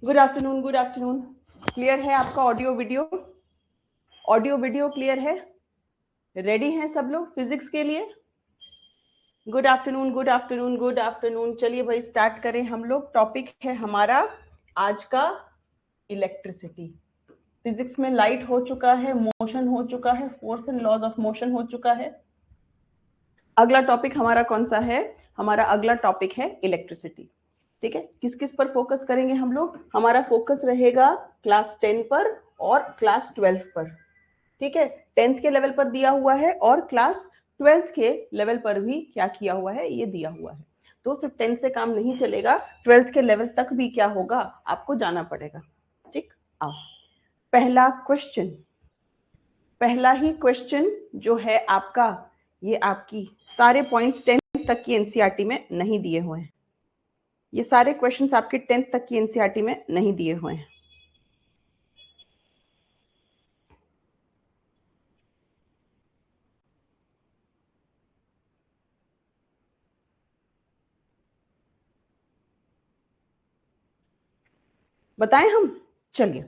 Good afternoon, good afternoon. Clear है आपका audio video? Audio video clear है? Ready हैं सब लोग फिजिक्स के लिए? Good afternoon, good afternoon, good afternoon. चलिए भाई स्टार्ट करें हम लोग। टॉपिक है हमारा आज का इलेक्ट्रिसिटी। फिजिक्स में लाइट हो चुका है, मोशन हो चुका है, force and laws of motion हो चुका है। अगला टॉपिक हमारा कौन सा है? हमारा अगला टॉपिक है इलेक्ट्रिसिटी। ठीक है, किस किस पर फोकस करेंगे हम लोग? हमारा फोकस रहेगा क्लास 10 पर और क्लास 12 पर। ठीक है, 10th के लेवल पर दिया हुआ है और क्लास 12th के लेवल पर भी क्या किया हुआ है, ये दिया हुआ है। तो सिर्फ 10 से काम नहीं चलेगा, 12th के लेवल तक भी क्या होगा, आपको जाना पड़ेगा। ठीक, आओ पहला क्वेश्चन। पहला ही क्वेश्चन जो है आपका, ये आपकी सारे पॉइंट्स 10th तक की एनसीईआरटी में नहीं दिए हुए हैं। ये सारे क्वेश्चंस आपके 10th तक की एनसीईआरटी में नहीं दिए हुए हैं। बताएं हम? चलिए,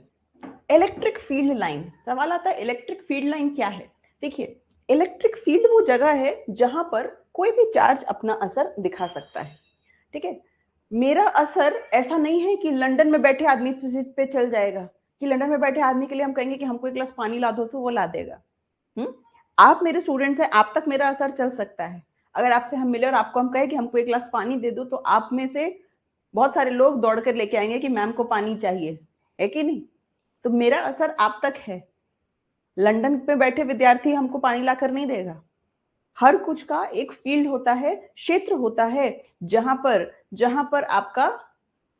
इलेक्ट्रिक फील्ड लाइन, सवाल आता है इलेक्ट्रिक फील्ड लाइन क्या है। देखिए, इलेक्ट्रिक फील्ड वो जगह है जहां पर कोई भी चार्ज अपना असर दिखा सकता है। ठीक है, मेरा असर ऐसा नहीं है कि लंदन में बैठे आदमी पे चल जाएगा, कि लंदन में बैठे आदमी के लिए हम कहेंगे कि हमको एक गिलास पानी ला दो तो वो ला देगा। आप मेरे स्टूडेंट्स हैं, आप तक मेरा असर चल सकता है। अगर आपसे हम मिले और आपको हम कहे कि हमको एक गिलास पानी दे दो, तो आप में से बहुत सारे लोग दौड़ कर लेके आएंगे कि मैम को पानी चाहिए, है कि नहीं? तो मेरा असर आप तक है। लंदन पे बैठे विद्यार्थी हमको पानी लाकर नहीं देगा। हर कुछ का एक फील्ड होता है, क्षेत्र होता है, जहां पर आपका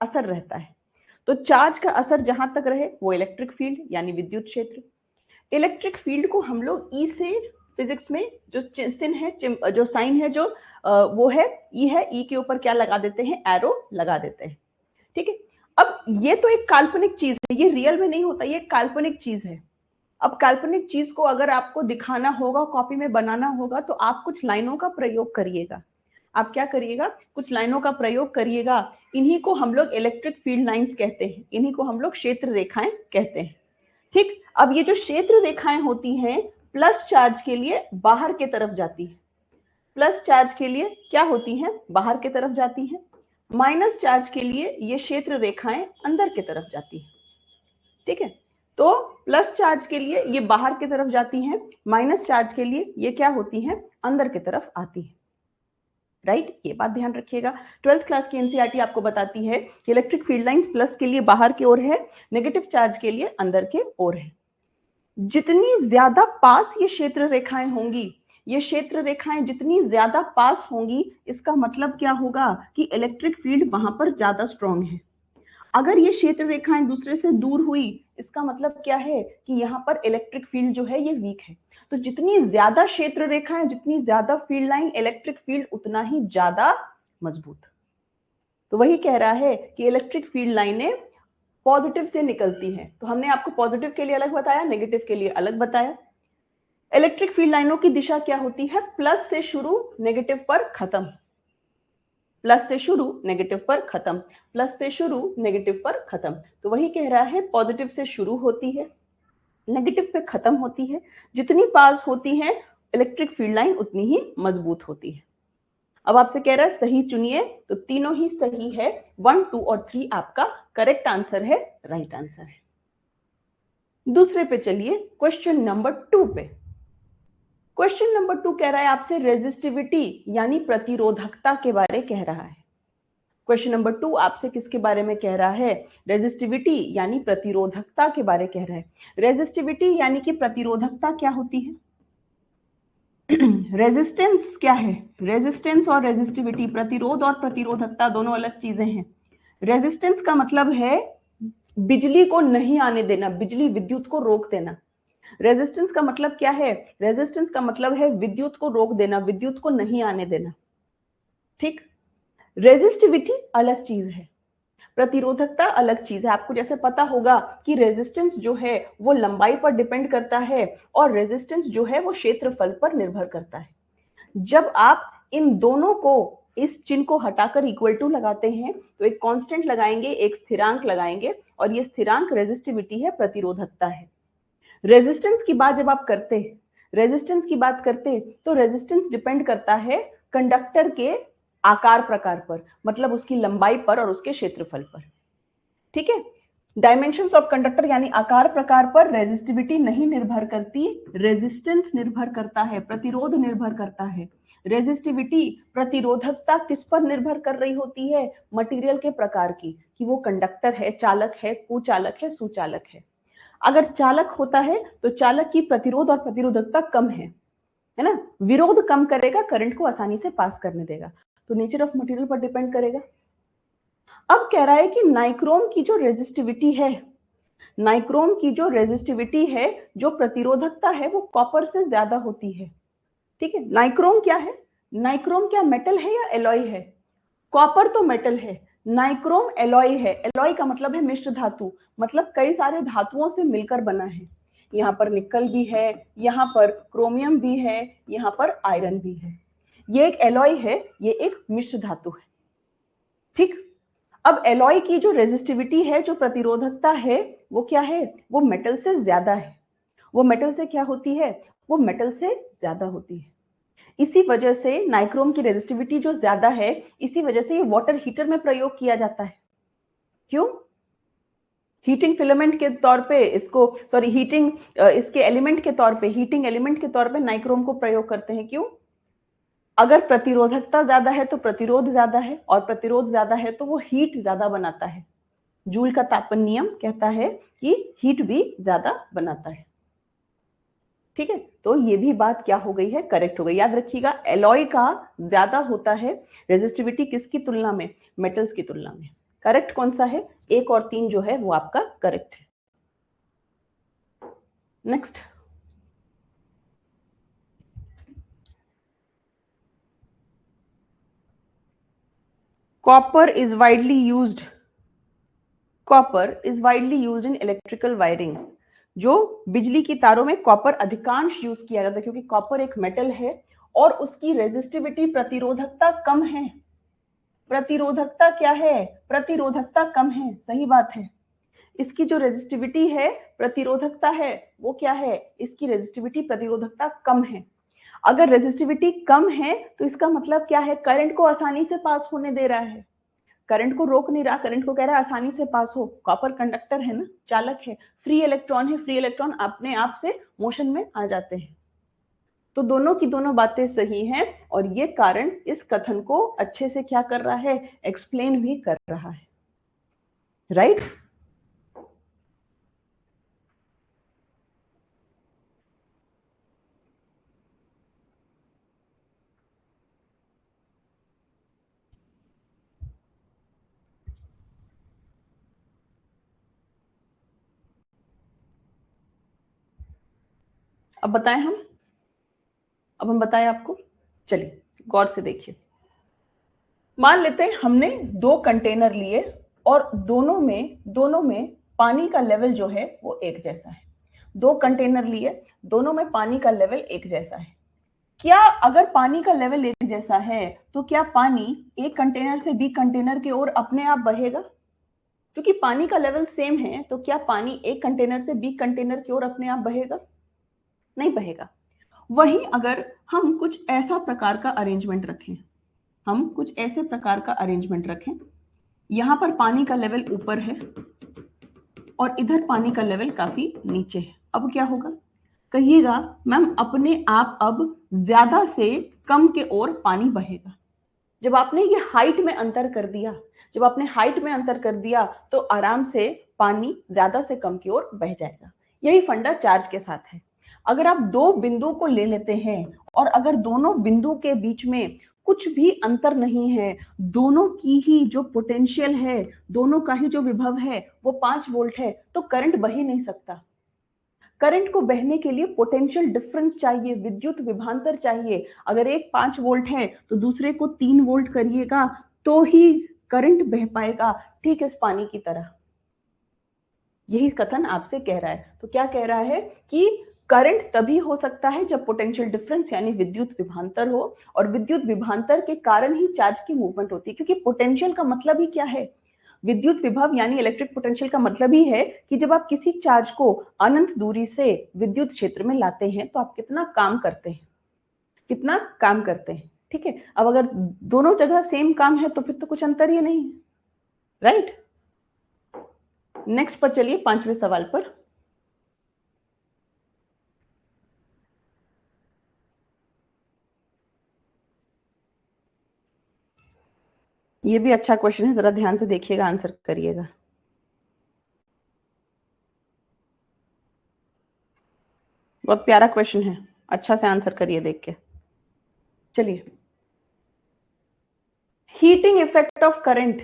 असर रहता है। तो चार्ज का असर जहां तक रहे वो इलेक्ट्रिक फील्ड यानी विद्युत क्षेत्र। इलेक्ट्रिक फील्ड को हम लोग ई से, फिजिक्स में जो चिन्ह है, जो साइन है, जो वो है ई, है ई के ऊपर क्या लगा देते हैं, एरो लगा देते हैं। ठीक है, अब ये तो एक काल्पनिक चीज है, ये रियल में नहीं होता, ये एक काल्पनिक चीज है। अब काल्पनिक चीज को अगर आपको दिखाना होगा, कॉपी में बनाना होगा, तो आप कुछ लाइनों का प्रयोग करिएगा। आप क्या करिएगा? कुछ लाइनों का प्रयोग करिएगा। इन्हीं को हम लोग इलेक्ट्रिक फील्ड लाइंस कहते हैं, इन्हीं को हम लोग क्षेत्र रेखाएं कहते हैं। ठीक, अब ये जो क्षेत्र रेखाएं होती हैं, प्लस चार्ज के लिए बाहर की तरफ जाती है। प्लस चार्ज के लिए क्या होती हैं? बाहर की तरफ जाती हैं। माइनस चार्ज के लिए ये क्षेत्र रेखाएं अंदर की तरफ जाती हैं। ठीक है, तो प्लस चार्ज के लिए ये बाहर की तरफ जाती हैं, माइनस चार्ज के लिए ये क्या होती हैं, अंदर की तरफ आती है। राइट, ये बात ध्यान रखिएगा। 12th क्लास की एनसीईआरटी आपको बताती है कि इलेक्ट्रिक फील्ड लाइंस प्लस के लिए बाहर की ओर है, नेगेटिव चार्ज के लिए अंदर के ओर है। जितनी ज्यादा पास ये क्षेत्र रेखाएं होंगी, ये क्षेत्र रेखाएं जितनी ज्यादा पास होंगी, इसका मतलब क्या होगा कि इलेक्ट्रिक फील्ड वहां पर ज्यादा स्ट्रांग है। अगर ये क्षेत्र रेखाएं दूसरे से दूर हुई, इसका मतलब क्या है कि यहाँ पर इलेक्ट्रिक फील्ड जो है ये वीक है। तो जितनी ज्यादा क्षेत्र रेखाएं, जितनी ज्यादा फील्ड लाइन, इलेक्ट्रिक फील्ड उतना ही ज्यादा मजबूत। तो वही कह रहा है कि इलेक्ट्रिक फील्ड लाइनें पॉजिटिव से निकलती हैं। तो हमने आपको पॉजिटिव के लिए अलग बताया, नेगेटिव के लिए अलग बताया। इलेक्ट्रिक फील्ड लाइनों की दिशा क्या होती है? प्लस से शुरू, नेगेटिव पर खत्म। प्लस से शुरू, नेगेटिव पर खत्म। प्लस से शुरू, नेगेटिव पर खत्म। तो वही कह रहा है, पॉजिटिव से शुरू होती है, नेगेटिव पे खत्म होती है। जितनी पास होती है इलेक्ट्रिक फील्ड लाइन, उतनी ही मजबूत होती है। अब आपसे कह रहा है सही चुनिए, तो तीनों ही सही है। 1, 2 और 3 आपका करेक्ट आंसर है, राइट आंसर है। दूसरे पे चलिए, क्वेश्चन नंबर 2 पे। क्वेश्चन नंबर 2 कह रहा है आपसे रेजिस्टिविटी यानी प्रतिरोधकता के बारे कह रहा है। क्वेश्चन नंबर 2 आपसे किसके बारे में कह रहा है? रेजिस्टिविटी यानी प्रतिरोधकता के बारे कह रहा है। रेजिस्टिविटी यानी कि प्रतिरोधकता क्या होती है? रेजिस्टेंस क्या है? रेजिस्टेंस और रेजिस्टिविटी, प्रतिरोध और प्रतिरोधकता दोनों अलग चीजें हैं। रेजिस्टेंस का मतलब है बिजली को नहीं आने देना, बिजली विद्युत को रोक देना। रेजिस्टेंस का मतलब क्या है? रेजिस्टेंस का मतलब है विद्युत को रोक देना, विद्युत को नहीं आने देना। ठीक, रेजिस्टिविटी अलग चीज है, प्रतिरोधकता अलग चीज है। आपको जैसे पता होगा कि रेजिस्टेंस जो है वो लंबाई पर डिपेंड करता है और रेजिस्टेंस जो है वो क्षेत्रफल पर निर्भर करता है। जब आप इन दोनों को इस चिन्ह को हटाकर इक्वल टू लगाते हैं तो एक कांस्टेंट लगाएंगे, एक स्थिरांक लगाएंगे, और ये स्थिरांक रेजिस्टिविटी है, प्रतिरोधकता है। रेजिस्टेंस की बात जब आप करते हैं, रेजिस्टेंस की बात करते हैं तो रेजिस्टेंस डिपेंड करता है कंडक्टर के आकार प्रकार पर, मतलब उसकी लंबाई पर और उसके क्षेत्रफल पर। ठीक है, डायमेंशंस ऑफ कंडक्टर यानी आकार प्रकार पर रेजिस्टिविटी नहीं निर्भर करती, रेजिस्टेंस निर्भर करता है, प्रतिरोध निर्भर करता है। रेजिस्टिविटी, प्रतिरोधकता किस पर निर्भर कर रही होती है? मटेरियल के प्रकार की, कि वो कंडक्टर है, चालक है, कुचालक है, सुचालक है। अगर चालक होता है तो चालक की प्रतिरोध और प्रतिरोधकता कम है ना, विरोध कम करेगा, करंट को आसानी से पास करने देगा, तो नेचर ऑफ मटेरियल पर डिपेंड करेगा। अब कह रहा है कि नाइक्रोम की जो रेजिस्टिविटी है, नाइक्रोम की जो रेजिस्टिविटी है, जो प्रतिरोधकता है, वो कॉपर से ज्यादा होती है। ठीक है, नाइक्रोम क्या है? नाइक्रोम क्या मेटल है या एलॉय है? कॉपर तो मेटल है, नाइक्रोम एलॉय है। एलॉय का मतलब है मिश्र धातु, मतलब कई सारे धातुओं से मिलकर बना है। यहाँ पर निकल भी है, यहाँ पर क्रोमियम भी है, यहाँ पर आयरन भी है। ये एक एलॉय है, ये एक मिश्र धातु है। ठीक, अब एलॉय की जो रेजिस्टिविटी है, जो प्रतिरोधकता है, वो क्या है? वो मेटल से ज्यादा है। वो मेटल से क्या होती है? वो मेटल से ज्यादा होती है। इसी वजह से नाइक्रोम की रेजिस्टिविटी जो ज्यादा है, इसी वजह से ये वाटर हीटर में प्रयोग किया जाता है। क्यों? हीटिंग फिलामेंट के तौर पे इसको, सॉरी हीटिंग, इसके एलिमेंट के तौर पे, हीटिंग एलिमेंट के तौर पे नाइक्रोम को प्रयोग करते हैं। क्यों? अगर प्रतिरोधकता ज्यादा है तो प्रतिरोध ज्यादा है, और प्रतिरोध ज्यादा है तो वो हीट ज्यादा बनाता है। जूल का तापन नियम कहता है कि हीट भी ज्यादा बनाता है। ठीक है, तो ये भी बात क्या हो गई है? करेक्ट हो गई। याद रखिएगा, एलॉय का ज्यादा होता है रेजिस्टिविटी किसकी तुलना में? मेटल्स की तुलना में। करेक्ट कौन सा है? 1 और 3 जो है वो आपका करेक्ट है। Next, copper is widely used, copper is widely used in electrical wiring. जो बिजली की तारों में कॉपर अधिकांश यूज किया जाता है, क्योंकि कॉपर एक मेटल है और उसकी रेजिस्टिविटी, प्रतिरोधकता कम है। प्रतिरोधकता क्या है? प्रतिरोधकता कम है, सही बात है। इसकी जो रेजिस्टिविटी है, प्रतिरोधकता है, वो क्या है? इसकी रेजिस्टिविटी, प्रतिरोधकता कम है। अगर रेजिस्टिविटी कम है तो इसका मतलब क्या है? करंट को आसानी से पास होने दे रहा है, करंट को रोक नहीं रहा, करंट को कह रहा है आसानी से पास हो। कॉपर कंडक्टर है ना, चालक है, फ्री इलेक्ट्रॉन है, फ्री इलेक्ट्रॉन अपने आप से मोशन में आ जाते हैं। तो दोनों की दोनों बातें सही हैं, और ये कारण इस कथन को अच्छे से क्या कर रहा है? एक्सप्लेन भी कर रहा है। राइट? अब बताएं हम, अब हम बताएं आपको। चलिए गौर से देखिए, मान लेते हैं हमने 2 कंटेनर लिए और दोनों में पानी का लेवल जो है वो एक जैसा है। 2 कंटेनर लिए, दोनों में पानी का लेवल एक जैसा है। क्या अगर पानी का लेवल एक जैसा है तो क्या पानी एक कंटेनर से बी कंटेनर की ओर अपने आप बहेगा? क्योंकि पानी का लेवल सेम है, तो क्या पानी एक कंटेनर से बी कंटेनर की ओर अपने आप बहेगा? नहीं बहेगा। वहीं अगर हम कुछ ऐसा प्रकार का अरेंजमेंट रखें, हम कुछ ऐसे प्रकार का अरेंजमेंट रखें, यहां पर पानी का लेवल ऊपर है और इधर पानी का लेवल काफी नीचे है, अब क्या होगा? कहिएगा मैम अपने आप अब ज्यादा से कम के ओर पानी बहेगा। जब आपने ये हाइट में अंतर कर दिया, जब आपने हाइट में अंतर कर दिया तो आराम से पानी ज्यादा से कम की ओर बह जाएगा। यही फंडा चार्ज के साथ है। अगर आप 2 बिंदु को ले लेते हैं और अगर दोनों बिंदु के बीच में कुछ भी अंतर नहीं है, दोनों की ही जो पोटेंशियल है, दोनों का ही जो विभव है वो 5 वोल्ट है, तो करंट बह ही नहीं सकता। करंट को बहने के लिए पोटेंशियल डिफरेंस चाहिए, विद्युत विभवांतर चाहिए। अगर एक 5 वोल्ट है तो दूसरे को 3 वोल्ट करिएगा तो ही करंट बह पाएगा, ठीक इस पानी की तरह। यही कथन आपसे कह रहा है। तो क्या कह रहा है कि करंट तभी हो सकता है जब पोटेंशियल डिफरेंस यानी विद्युत विभवांतर हो, और विद्युत विभवांतर के कारण ही चार्ज की मूवमेंट होती है। क्योंकि पोटेंशियल का मतलब ही क्या है, विद्युत विभव यानी इलेक्ट्रिक पोटेंशियल का मतलब ही है कि जब आप किसी चार्ज को अनंत दूरी से विद्युत क्षेत्र में लाते हैं तो आप कितना काम करते हैं, कितना काम करते हैं। ठीक है, अब अगर दोनों जगह सेम काम है तो फिर तो कुछ अंतर ही नहीं है, राइट। नेक्स्ट पर चलिए, 5वें सवाल पर। ये भी अच्छा क्वेश्चन है, जरा ध्यान से देखिएगा, आंसर करिएगा। बहुत प्यारा क्वेश्चन है, अच्छा से आंसर करिए देख के। चलिए, हीटिंग इफेक्ट ऑफ करंट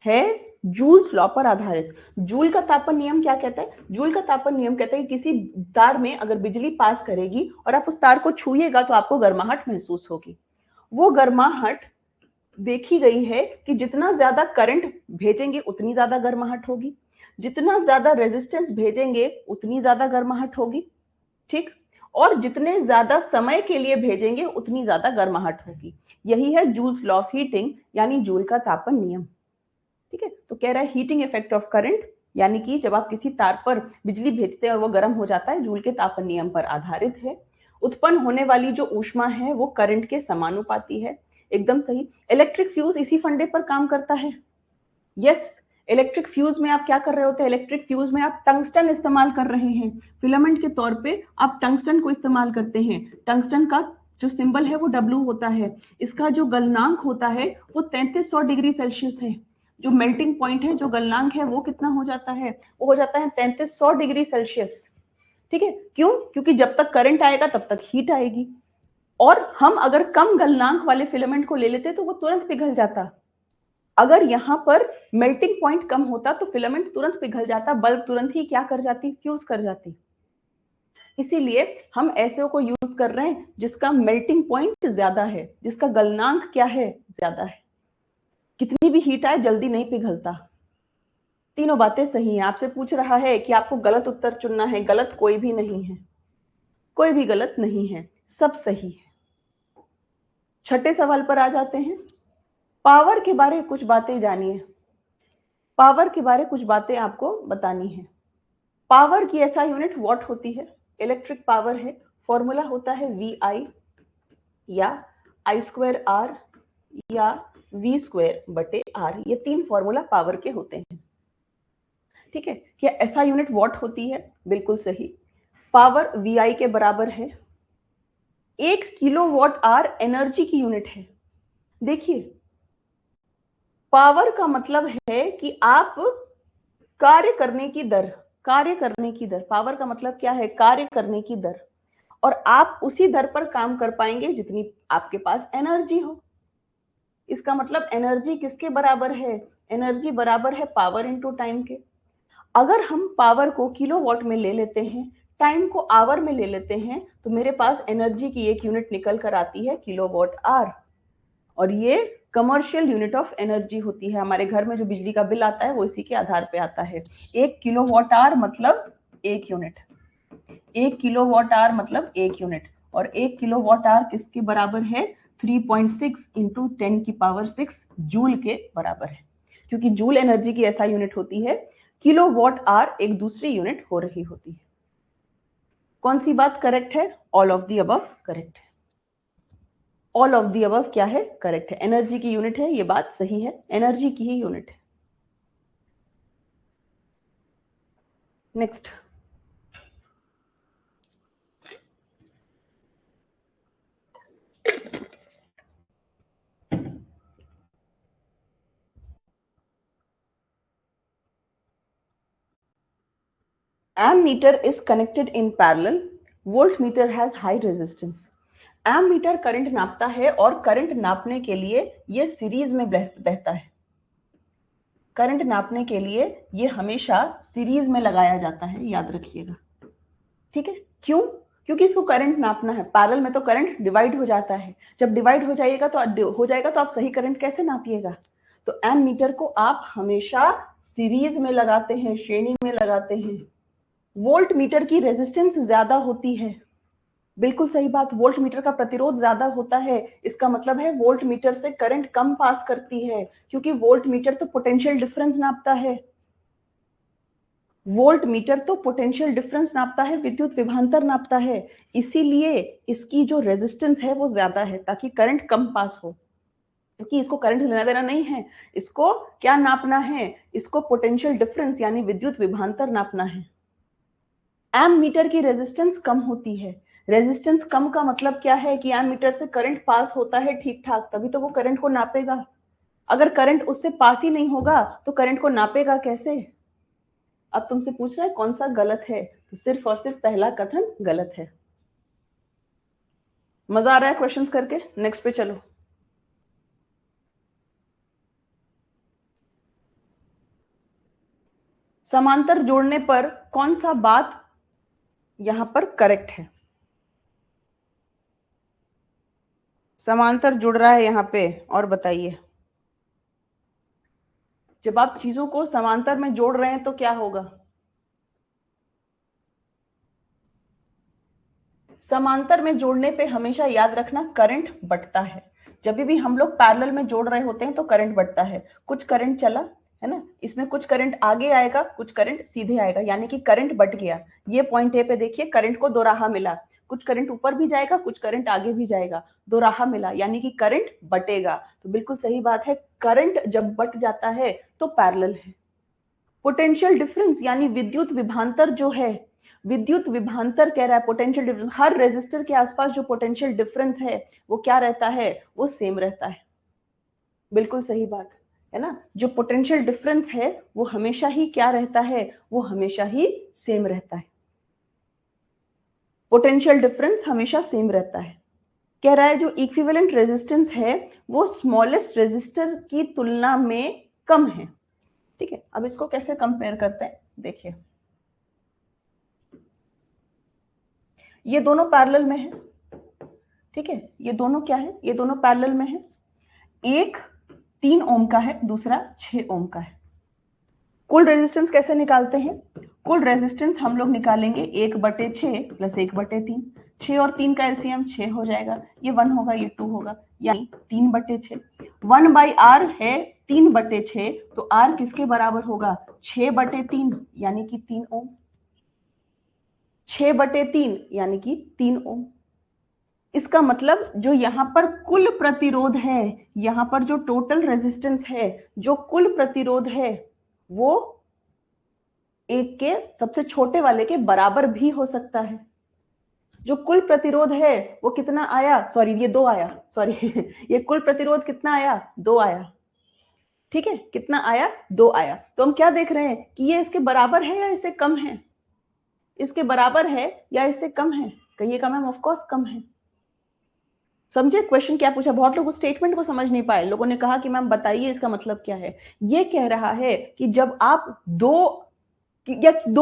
है जूल्स लॉ पर आधारित। जूल का तापन नियम क्या कहता है? जूल का तापन नियम कहता है कि किसी तार में अगर बिजली पास करेगी और आप उस तार को छूइएगा तो आपको गर्माहट महसूस होगी। वो गर्माहट देखी गई है कि जितना ज्यादा करंट भेजेंगे उतनी ज्यादा गर्माहट होगी, जितना ज्यादा रेजिस्टेंस भेजेंगे उतनी ज्यादा गर्माहट होगी, ठीक, और जितने ज्यादा समय के लिए भेजेंगे उतनी ज्यादा गर्माहट होगी। यही है जूल्स लॉ ऑफ हीटिंग यानी जूल का तापन नियम। ठीक है, तो कह रहा है हीटिंग इफेक्ट ऑफ करंट यानी कि जब आप किसी तार पर बिजली भेजते हैं और वो गर्म हो जाता है, जूल के तापन नियम पर आधारित है। उत्पन्न होने वाली जो ऊष्मा है वो करंट के समानुपाती है। एकदम सही। इलेक्ट्रिक फ्यूज इसी फंडे पर काम करता है। यस, इलेक्ट्रिक फ्यूज में आप क्या कर रहे होते हैं? इलेक्ट्रिक फ्यूज में आप टंगस्टन इस्तेमाल कर रहे हैं, फिलामेंट के तौर पे आप टंगस्टन को इस्तेमाल करते हैं। टंगस्टन का जो सिंबल है वो W होता है। इसका जो गलनांक होता है वो 3300 डिग्री सेल्सियस है। जो मेल्टिंग पॉइंट है, जो गलनांक है, वो कितना हो जाता है? वो हो जाता है 3300 डिग्री सेल्सियस। ठीक है, क्यों? क्योंकि जब तक करंट आएगा तब तक हीट आएगी, और हम अगर कम गलनांक वाले फिलामेंट को ले लेते तो वो तुरंत पिघल जाता। अगर यहां पर मेल्टिंग पॉइंट कम होता तो फिलामेंट तुरंत पिघल जाता, बल्ब तुरंत ही क्या कर जाती? फ्यूज कर जाती। इसीलिए हम ऐसे को यूज कर रहे हैं जिसका मेल्टिंग पॉइंट ज्यादा है, जिसका गलनांक क्या है? ज्यादा है। कितनी भी हीट आए जल्दी नहीं पिघलता। तीनों बातें सही हैं। आपसे पूछ रहा है कि आपको गलत उत्तर चुनना है, गलत कोई भी नहीं है, कोई भी गलत नहीं है, सब सही है। छठे सवाल पर आ जाते हैं। पावर के बारे में कुछ बातें जानिए। पावर के बारे में कुछ बातें आपको बतानी है। पावर की ऐसा यूनिट वॉट होती है, इलेक्ट्रिक पावर है, फॉर्मूला होता है VI या I²R या V²/R। ये तीन फॉर्मूला पावर के होते हैं। ठीक है, क्या ऐसा यूनिट वॉट होती है? बिल्कुल सही। पावर VI के बराबर है। 1 किलोवाट आवर एनर्जी की यूनिट है। देखिए, पावर का मतलब है कि आप कार्य करने की दर, कार्य करने की दर, पावर का मतलब क्या है? कार्य करने की दर, और आप उसी दर पर काम कर पाएंगे जितनी आपके पास एनर्जी हो। इसका मतलब एनर्जी किसके बराबर है? एनर्जी बराबर है पावर इनटू टाइम के। अगर हम पावर को किलोवाट में ले लेते हैं, टाइम को आवर में ले लेते हैं, तो मेरे पास एनर्जी की एक यूनिट निकल कर आती है किलोवाट आवर, और ये कमर्शियल यूनिट ऑफ एनर्जी होती है। हमारे घर में जो बिजली का बिल आता है वो इसी के आधार पे आता है। 1 किलोवाट आवर मतलब 1 यूनिट, 1 किलोवाट आवर मतलब 1 यूनिट, और 1 किलोवाट आवर किसके बराबर है? 3.6 इंटू 10⁶ जूल के बराबर है। क्योंकि जूल एनर्जी की ऐसा यूनिट होती है, किलोवाट आवर एक दूसरी यूनिट हो रही होती है। कौन सी बात करेक्ट है? All of the above correct है। ऑल ऑफ दी अबव क्या है? करेक्ट है। एनर्जी की यूनिट है, ये बात सही है, एनर्जी की ही यूनिट है। Next, ammeter is connected in parallel, voltmeter has high resistance। Ammeter current नापता है, और करंट नापने के लिए ये सीरीज में बहता है। करंट नापने के लिए ये हमेशा सीरीज में लगाया जाता है, याद रखिएगा। ठीक है, क्यों? क्योंकि इसको करंट नापना है। पैरेलल में तो करंट डिवाइड हो जाता है, जब डिवाइड हो जाएगा तो आप सही करंट कैसे नापिएगा? तो एमीटर को आप हमेशा सीरीज में लगाते हैं, श्रेणी में लगाते हैं। वोल्ट मीटर की रेजिस्टेंस ज्यादा होती है, बिल्कुल सही बात, वोल्ट मीटर का प्रतिरोध ज्यादा होता है, इसका मतलब है वोल्ट मीटर से करंट कम पास करती है, क्योंकि वोल्ट मीटर तो पोटेंशियल डिफरेंस नापता है। वोल्ट मीटर तो पोटेंशियल डिफरेंस नापता है, विद्युत विभवांतर नापता है, इसीलिए इसकी जो रेजिस्टेंस है वो ज्यादा है, ताकि करंट कम पास हो, क्योंकि इसको करंट लेना देना नहीं है, इसको क्या नापना है, इसको पोटेंशियल डिफरेंस यानी विद्युत विभवांतर नापना है। एम मीटर की रेजिस्टेंस कम होती है। रेजिस्टेंस कम का मतलब क्या है कि एम मीटर से करंट पास होता है ठीक ठाक, तभी तो वो करंट को नापेगा। अगर करंट उससे पास ही नहीं होगा तो करंट को नापेगा कैसे? अब तुमसे पूछ रहा है कौन सा गलत है, तो सिर्फ और सिर्फ पहला कथन गलत है। मजा आ रहा है क्वेश्चंस करके? नेक्स्ट पे चलो। समांतर जोड़ने पर कौन सा बात यहां पर करेक्ट है? समांतर जुड़ रहा है यहां पे, और बताइए। जब आप चीजों को समांतर में जोड़ रहे हैं तो क्या होगा? समांतर में जोड़ने पे हमेशा याद रखना करंट बटता है। जब भी हम लोग पैरेलल में जोड़ रहे होते हैं तो करंट बटता है, कुछ करंट चला है ना, इसमें कुछ करंट आगे आएगा, कुछ करंट सीधे आएगा, यानी कि करंट बट गया। ये पॉइंट ए पे देखिए, करंट को दो राह मिला, कुछ करंट ऊपर भी जाएगा, कुछ करंट आगे भी जाएगा, दो राह मिला, यानी कि करंट बटेगा। तो बिल्कुल सही बात है, करंट जब बट जाता है तो पैरेलल है। पोटेंशियल डिफरेंस यानी विद्युत विभवांतर जो है, विद्युत विभवांतर कह रहा है पोटेंशियल डिफरेंस, हर रेजिस्टर के आसपास जो पोटेंशियल डिफरेंस है वो क्या रहता है, वो सेम रहता है। बिल्कुल सही बात है ना, जो पोटेंशियल डिफरेंस है वो हमेशा ही क्या रहता है, वो हमेशा ही सेम रहता है। पोटेंशियल डिफरेंस हमेशा सेम रहता है। कह रहा है जो इक्विवेलेंट रेजिस्टेंस है वो स्मॉलेस्ट रेजिस्टर की तुलना में कम है। ठीक है, अब इसको कैसे कंपेयर करते हैं देखिए। ये दोनों पैरेलल में है, ठीक है, ये दोनों क्या है, ये दोनों पैरेलल में है। एक 3 ओम का है, दूसरा 6 ओम का है। कुल रेजिस्टेंस कैसे निकालते हैं? कुल रेजिस्टेंस हम लोग निकालेंगे 1/6 प्लस 1/3। 6 और 3 का एलसीएम 6 हो जाएगा, ये 1 होगा, ये 2 होगा, यानी 3/6। 1/r है 3/6, तो r किसके बराबर होगा, 6/3 यानी कि 3 ओम। 6/3 यानी कि 3 ओम। इसका मतलब जो यहां पर कुल प्रतिरोध है, यहां पर जो टोटल रेजिस्टेंस है, जो कुल प्रतिरोध है, वो एक के सबसे छोटे वाले के बराबर भी हो सकता है। जो कुल प्रतिरोध है वो कितना आया, सॉरी ये 2 आया, सॉरी ये कुल प्रतिरोध कितना आया, 2 आया। ठीक है, कितना आया, 2 आया। तो हम क्या देख रहे हैं कि ये इसके बराबर है या इससे कम है, इसके बराबर है या इससे कम है? कहिएगा मैम, ऑफ कोर्स कम है। समझे क्वेश्चन क्या पूछा? बहुत लोग उस स्टेटमेंट को समझ नहीं पाए, लोगों ने कहा कि मैम बताइए इसका मतलब क्या है। ये कह रहा है कि जब आप दो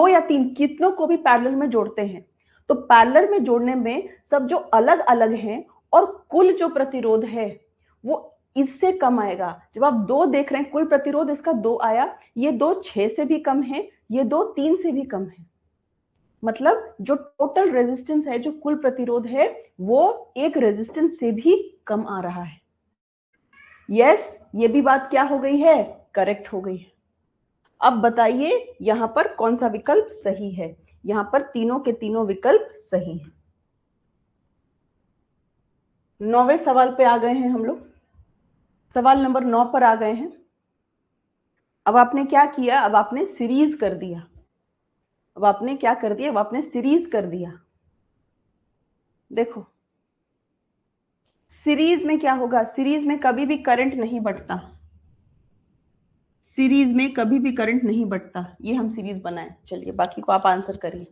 या तीन कितनों को भी पैरेलल में जोड़ते हैं, तो पैरेलल में जोड़ने में सब जो अलग अलग हैं और कुल जो प्रतिरोध है वो इससे कम आएगा। जब आप 2 देख रहे हैं, कुल प्रतिरोध इसका 2 आया, ये 2 6 से भी कम है, ये 2 3 से भी कम है। मतलब जो टोटल रेजिस्टेंस है, जो कुल प्रतिरोध है, वो एक रेजिस्टेंस से भी कम आ रहा है। यस, ये भी बात क्या हो गई है, करेक्ट हो गई है। अब बताइए यहां पर कौन सा विकल्प सही है? यहां पर तीनों के तीनों विकल्प सही हैं। 9वें सवाल पे आ गए हैं हम लोग, सवाल नंबर 9 पर आ गए हैं। अब आपने क्या किया, अब आपने सीरीज कर दिया, अब आपने क्या कर दिया, अब आपने सीरीज कर दिया। देखो सीरीज में क्या होगा, सीरीज में कभी भी करंट नहीं बढ़ता, सीरीज में कभी भी करंट नहीं बढ़ता, ये हम सीरीज बनाए। चलिए बाकी को आप आंसर करिए।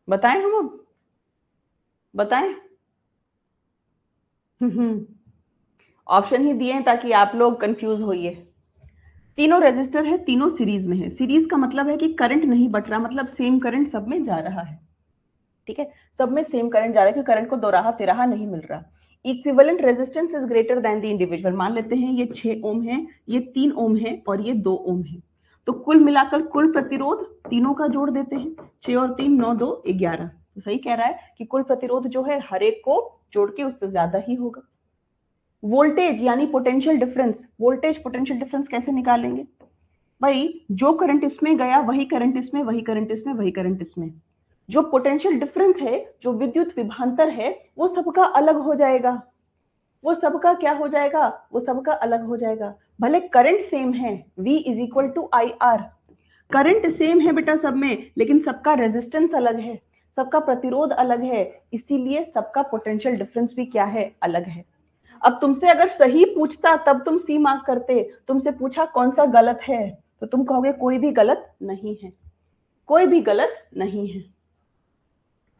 बताएं हम अब, बताएं। ऑप्शन ही दिए हैं ताकि आप लोग कंफ्यूज होइए। तीनों रेजिस्टर है, तीनों सीरीज में है। सीरीज का मतलब है कि करंट नहीं बट रहा, मतलब सेम करंट सब में जा रहा है। ठीक है, सब में सेम करंट जा रहा है कि करंट को दोराहा तिराहा नहीं मिल रहा। Equivalent resistance is greater than the individual. मान लेते हैं ये 6 ओम है, ये 3 ओम है और ये 2 ओम है, तो कुल मिलाकर कुल प्रतिरोध तीनों का जोड़ देते हैं। 6 और 3 9 2 11। तो सही कह रहा है कि कुल प्रतिरोध जो है हर एक को जोड़ के उससे ज्यादा ही होगा। वोल्टेज यानी potential difference, voltage potential difference कैसे निकालेंगे भाई? जो करंट इसमें गया वही करंट इसमें, वही करंट इसमें, वही करंट इसमें। जो पोटेंशियल डिफरेंस है, जो विद्युत विभवांतर है, वो सबका अलग हो जाएगा। वो सबका क्या हो जाएगा? वो सबका अलग हो जाएगा। भले करंट सेम है, V is equal to I R, current same है बेटा सब में, लेकिन सबका रेजिस्टेंस अलग है, सबका प्रतिरोध अलग है, इसीलिए सबका पोटेंशियल डिफरेंस भी क्या है? अलग है। अब तुमसे अगर सही पूछता तब तुम सी मार्क करते, तुमसे पूछा कौन सा गलत है तो तुम कहोगे कोई भी गलत नहीं है, कोई भी गलत नहीं है।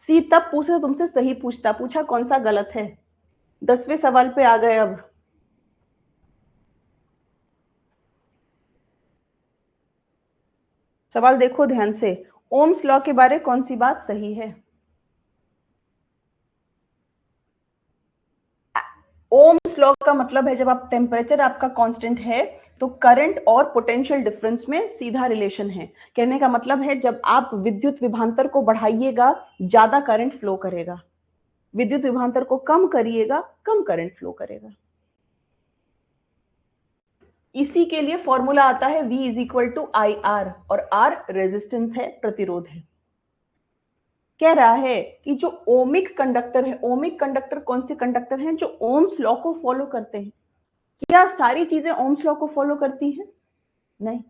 सी तब पूछे तुमसे सही पूछता, पूछा कौन सा गलत है। 10वें सवाल पे आ गए अब। सवाल देखो ध्यान से, ओम्स लॉ के बारे कौन सी बात सही है? ओम्स लॉ का मतलब है जब आप टेम्परेचर आपका कांस्टेंट है तो करंट और पोटेंशियल डिफरेंस में सीधा रिलेशन है। कहने का मतलब है जब आप विद्युत विभवांतर को बढ़ाइएगा ज्यादा करंट फ्लो करेगा, विद्युत विभवांतर को कम करिएगा कम करंट फ्लो करेगा। इसी के लिए फॉर्मूला आता है V is equal to I R, और R रेजिस्टेंस है, प्रतिरोध है। कह रहा है कि जो ओमिक कंडक्टर है, ओमिक कंडक्टर कौन से कंडक्टर हैं? जो ओम्स लॉ को फॉलो करते हैं। क्या सारी चीजें ओम्स लॉ को फॉलो करती हैं? नहीं,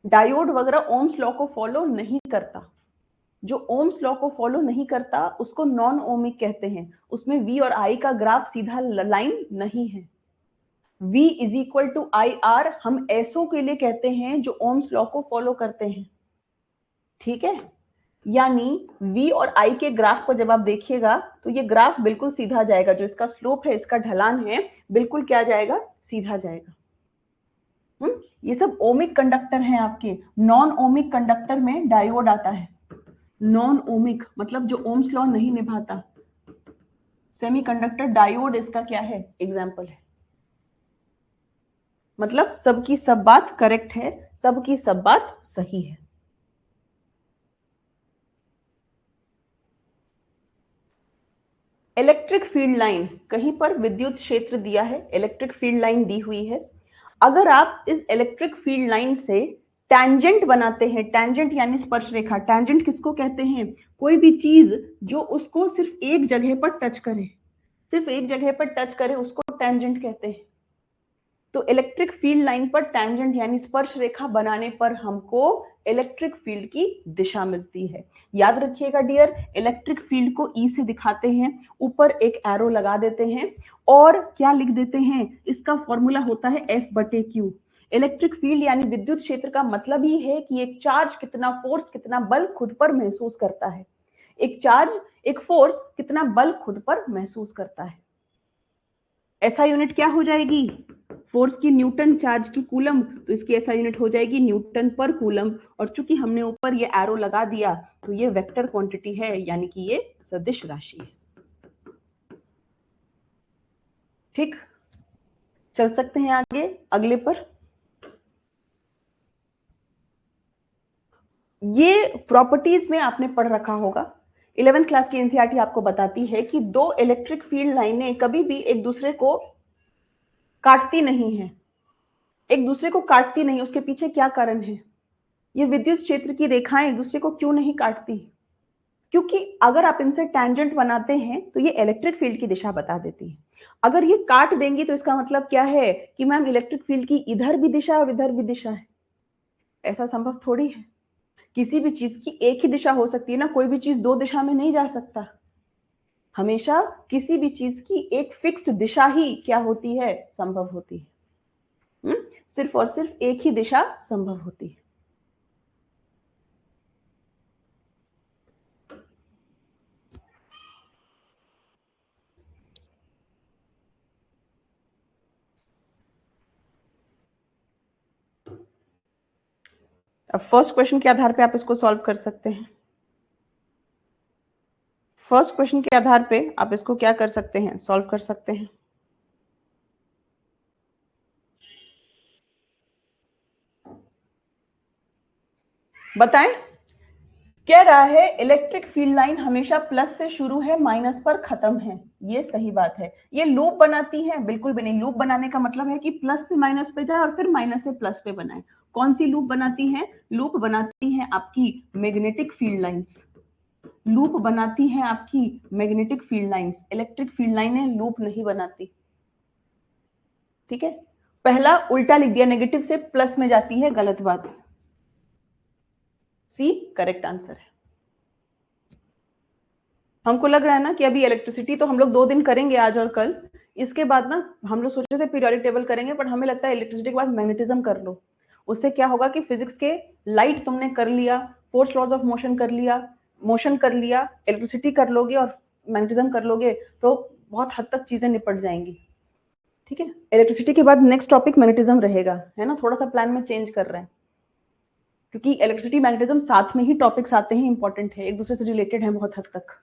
डायोड वगैरह ओम्स लॉ को फॉलो नहीं करता। जो ओम्स लॉ को फॉलो नहीं करता उसको नॉन ओमिक कहते हैं, उसमें V और I का ग्राफ सीधा लाइन नहीं है। V is equal to I R हम ऐसों के लिए कहते हैं जो ओम्स लॉ को फॉलो करते हैं। ठीक है, यानी V और I के ग्राफ को जब आप देखिएगा तो ये ग्राफ बिल्कुल सीधा जाएगा, जो इसका स्लोप है, इसका ढलान है, बिल्कुल क्या जाएगा? सीधा जाएगा। ये सब ओमिक कंडक्टर हैं आपके। नॉन ओमिक कंडक्टर में डायोड आता है। नॉन ओमिक मतलब जो ओम्स लॉ नहीं निभाता, सेमीकंडक्टर डायोड इसका क्या है? एग्जाम्पल है। मतलब सबकी सब बात करेक्ट है, सबकी सब बात सही है। इलेक्ट्रिक फील्ड लाइन, कहीं पर विद्युत क्षेत्र दिया है, इलेक्ट्रिक फील्ड लाइन दी हुई है। अगर आप इस इलेक्ट्रिक फील्ड लाइन से टैंजेंट बनाते हैं, टैंजेंट यानी स्पर्श रेखा। टैंजेंट किसको कहते हैं? कोई भी चीज जो उसको सिर्फ एक जगह पर टच करे, सिर्फ एक जगह पर टच करे, उसको टैंजेंट कहते हैं। तो इलेक्ट्रिक फील्ड लाइन पर टैंजेंट यानी स्पर्श रेखा बनाने पर हमको इलेक्ट्रिक फील्ड की दिशा मिलती है। याद रखिएगा डियर, इलेक्ट्रिक फील्ड को ई से दिखाते हैं, ऊपर एक एरो लगा देते हैं और क्या लिख देते हैं? इसका फॉर्मूला होता है F/Q। इलेक्ट्रिक फील्ड यानी विद्युत क्षेत्र का मतलब ही है कि एक चार्ज कितना फोर्स, कितना बल खुद पर महसूस करता है। एक चार्ज, एक फोर्स कितना बल खुद पर महसूस करता है। ऐसा यूनिट क्या हो जाएगी? फोर्स की न्यूटन, चार्ज की कूलम, तो इसकी ऐसा यूनिट हो जाएगी न्यूटन पर कूलम। और चूंकि हमने ऊपर ये एरो लगा दिया तो ये वेक्टर क्वांटिटी है, यानी कि ये सदिश राशि है। ठीक, चल सकते हैं आगे अगले पर। ये प्रॉपर्टीज में आपने पढ़ रखा होगा, 11th क्लास की एनसीईआरटी आपको बताती है कि दो इलेक्ट्रिक फील्ड लाइनें कभी भी एक दूसरे को काटती नहीं है, एक दूसरे को काटती नहीं। उसके पीछे क्या कारण है? ये विद्युत क्षेत्र की रेखाएं एक दूसरे को क्यों नहीं काटती? क्योंकि अगर आप इनसे टैंजेंट बनाते हैं तो ये इलेक्ट्रिक फील्ड की दिशा बता देती है। अगर ये काट देंगी तो इसका मतलब क्या है कि मैम इलेक्ट्रिक फील्ड की इधर भी दिशा और इधर भी दिशा है। ऐसा संभव थोड़ी है। किसी भी चीज की एक ही दिशा हो सकती है ना, कोई भी चीज दो दिशा में नहीं जा सकता। हमेशा किसी भी चीज की एक फिक्स्ड दिशा ही क्या होती है? संभव होती है। सिर्फ और सिर्फ एक ही दिशा संभव होती है। अब फर्स्ट क्वेश्चन के आधार पे आप इसको सॉल्व कर सकते हैं। फर्स्ट क्वेश्चन के आधार पे आप इसको क्या कर सकते हैं, सॉल्व कर सकते हैं। बताएं। कह रहा है इलेक्ट्रिक फील्ड लाइन हमेशा प्लस से शुरू है, माइनस पर खत्म है। ये सही बात है। ये लूप बनाती है? बिल्कुल भी नहीं। लूप बनाने का मतलब है कि प्लस से माइनस पे जाए और फिर माइनस से प्लस पे बनाए। कौन सी लूप बनाती है? लूप बनाती है आपकी मैग्नेटिक फील्ड लाइंस। लूप बनाती है आपकी magnetic field lines. Electric field लाइनें लूप नहीं बनाती। ठीक है, पहला उल्टा लिख दिया, नेगेटिव से प्लस में जाती है, गलत बात है। सी करेक्ट आंसर है। हमको लग रहा है ना कि अभी इलेक्ट्रिसिटी तो हम लोग 2 दिन करेंगे, आज और कल। इसके बाद ना हम लोग सोचे थे पीरियोडिक टेबल करेंगे, बट हमें लगता है इलेक्ट्रिसिटी के बाद मैग्नेटिज्म कर लो। उससे क्या होगा कि फिजिक्स के लाइट तुमने कर लिया, फोर्स लॉज ऑफ मोशन कर लिया, मोशन कर लिया, इलेक्ट्रिसिटी कर लोगे और मैग्नेटिज्म कर लोगे, तो बहुत हद तक चीजें निपट जाएंगी। ठीक है, इलेक्ट्रिसिटी के बाद नेक्स्ट टॉपिक मैग्नेटिज्म रहेगा, है ना। थोड़ा सा प्लान में चेंज कर रहे हैं, क्योंकि इलेक्ट्रिसिटी मैग्नेटिज्म साथ में ही टॉपिक्स आते हैं, इंपॉर्टेंट है, एक दूसरे से रिलेटेड है बहुत हद तक।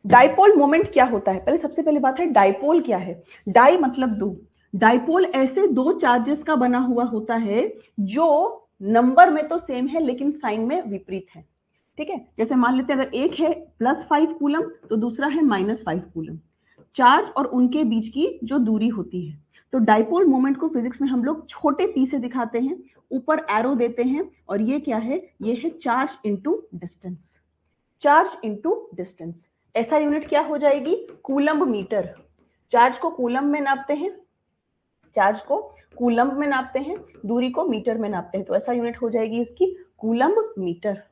डाइपोल मोमेंट क्या होता है? पहले सबसे पहले बात है डाइपोल क्या है। डाई मतलब दो। डाइपोल ऐसे दो चार्जेस का बना हुआ होता है जो नंबर में तो सेम है लेकिन साइन में विपरीत है। ठीक है, जैसे मान लेते हैं अगर एक है +5 कूलम तो दूसरा है -5 कूलम, चार्ज और उनके बीच की जो दूरी होती है। तो डाइपोल मोमेंट को फिजिक्स में हम लोग छोटे पी से दिखाते हैं, ऊपर एरो देते हैं, और ये क्या है? ये है charge into distance. Charge into distance. ऐसा यूनिट क्या हो जाएगी? Coulomb metre. चार्ज को कूलम्ब में नापते हैं, चार्ज को कूलम्ब में नापते हैं, दूरी को मीटर में नापते हैं, तो ऐसा यूनिट हो जाएगी इसकी कूलम्ब मीटर।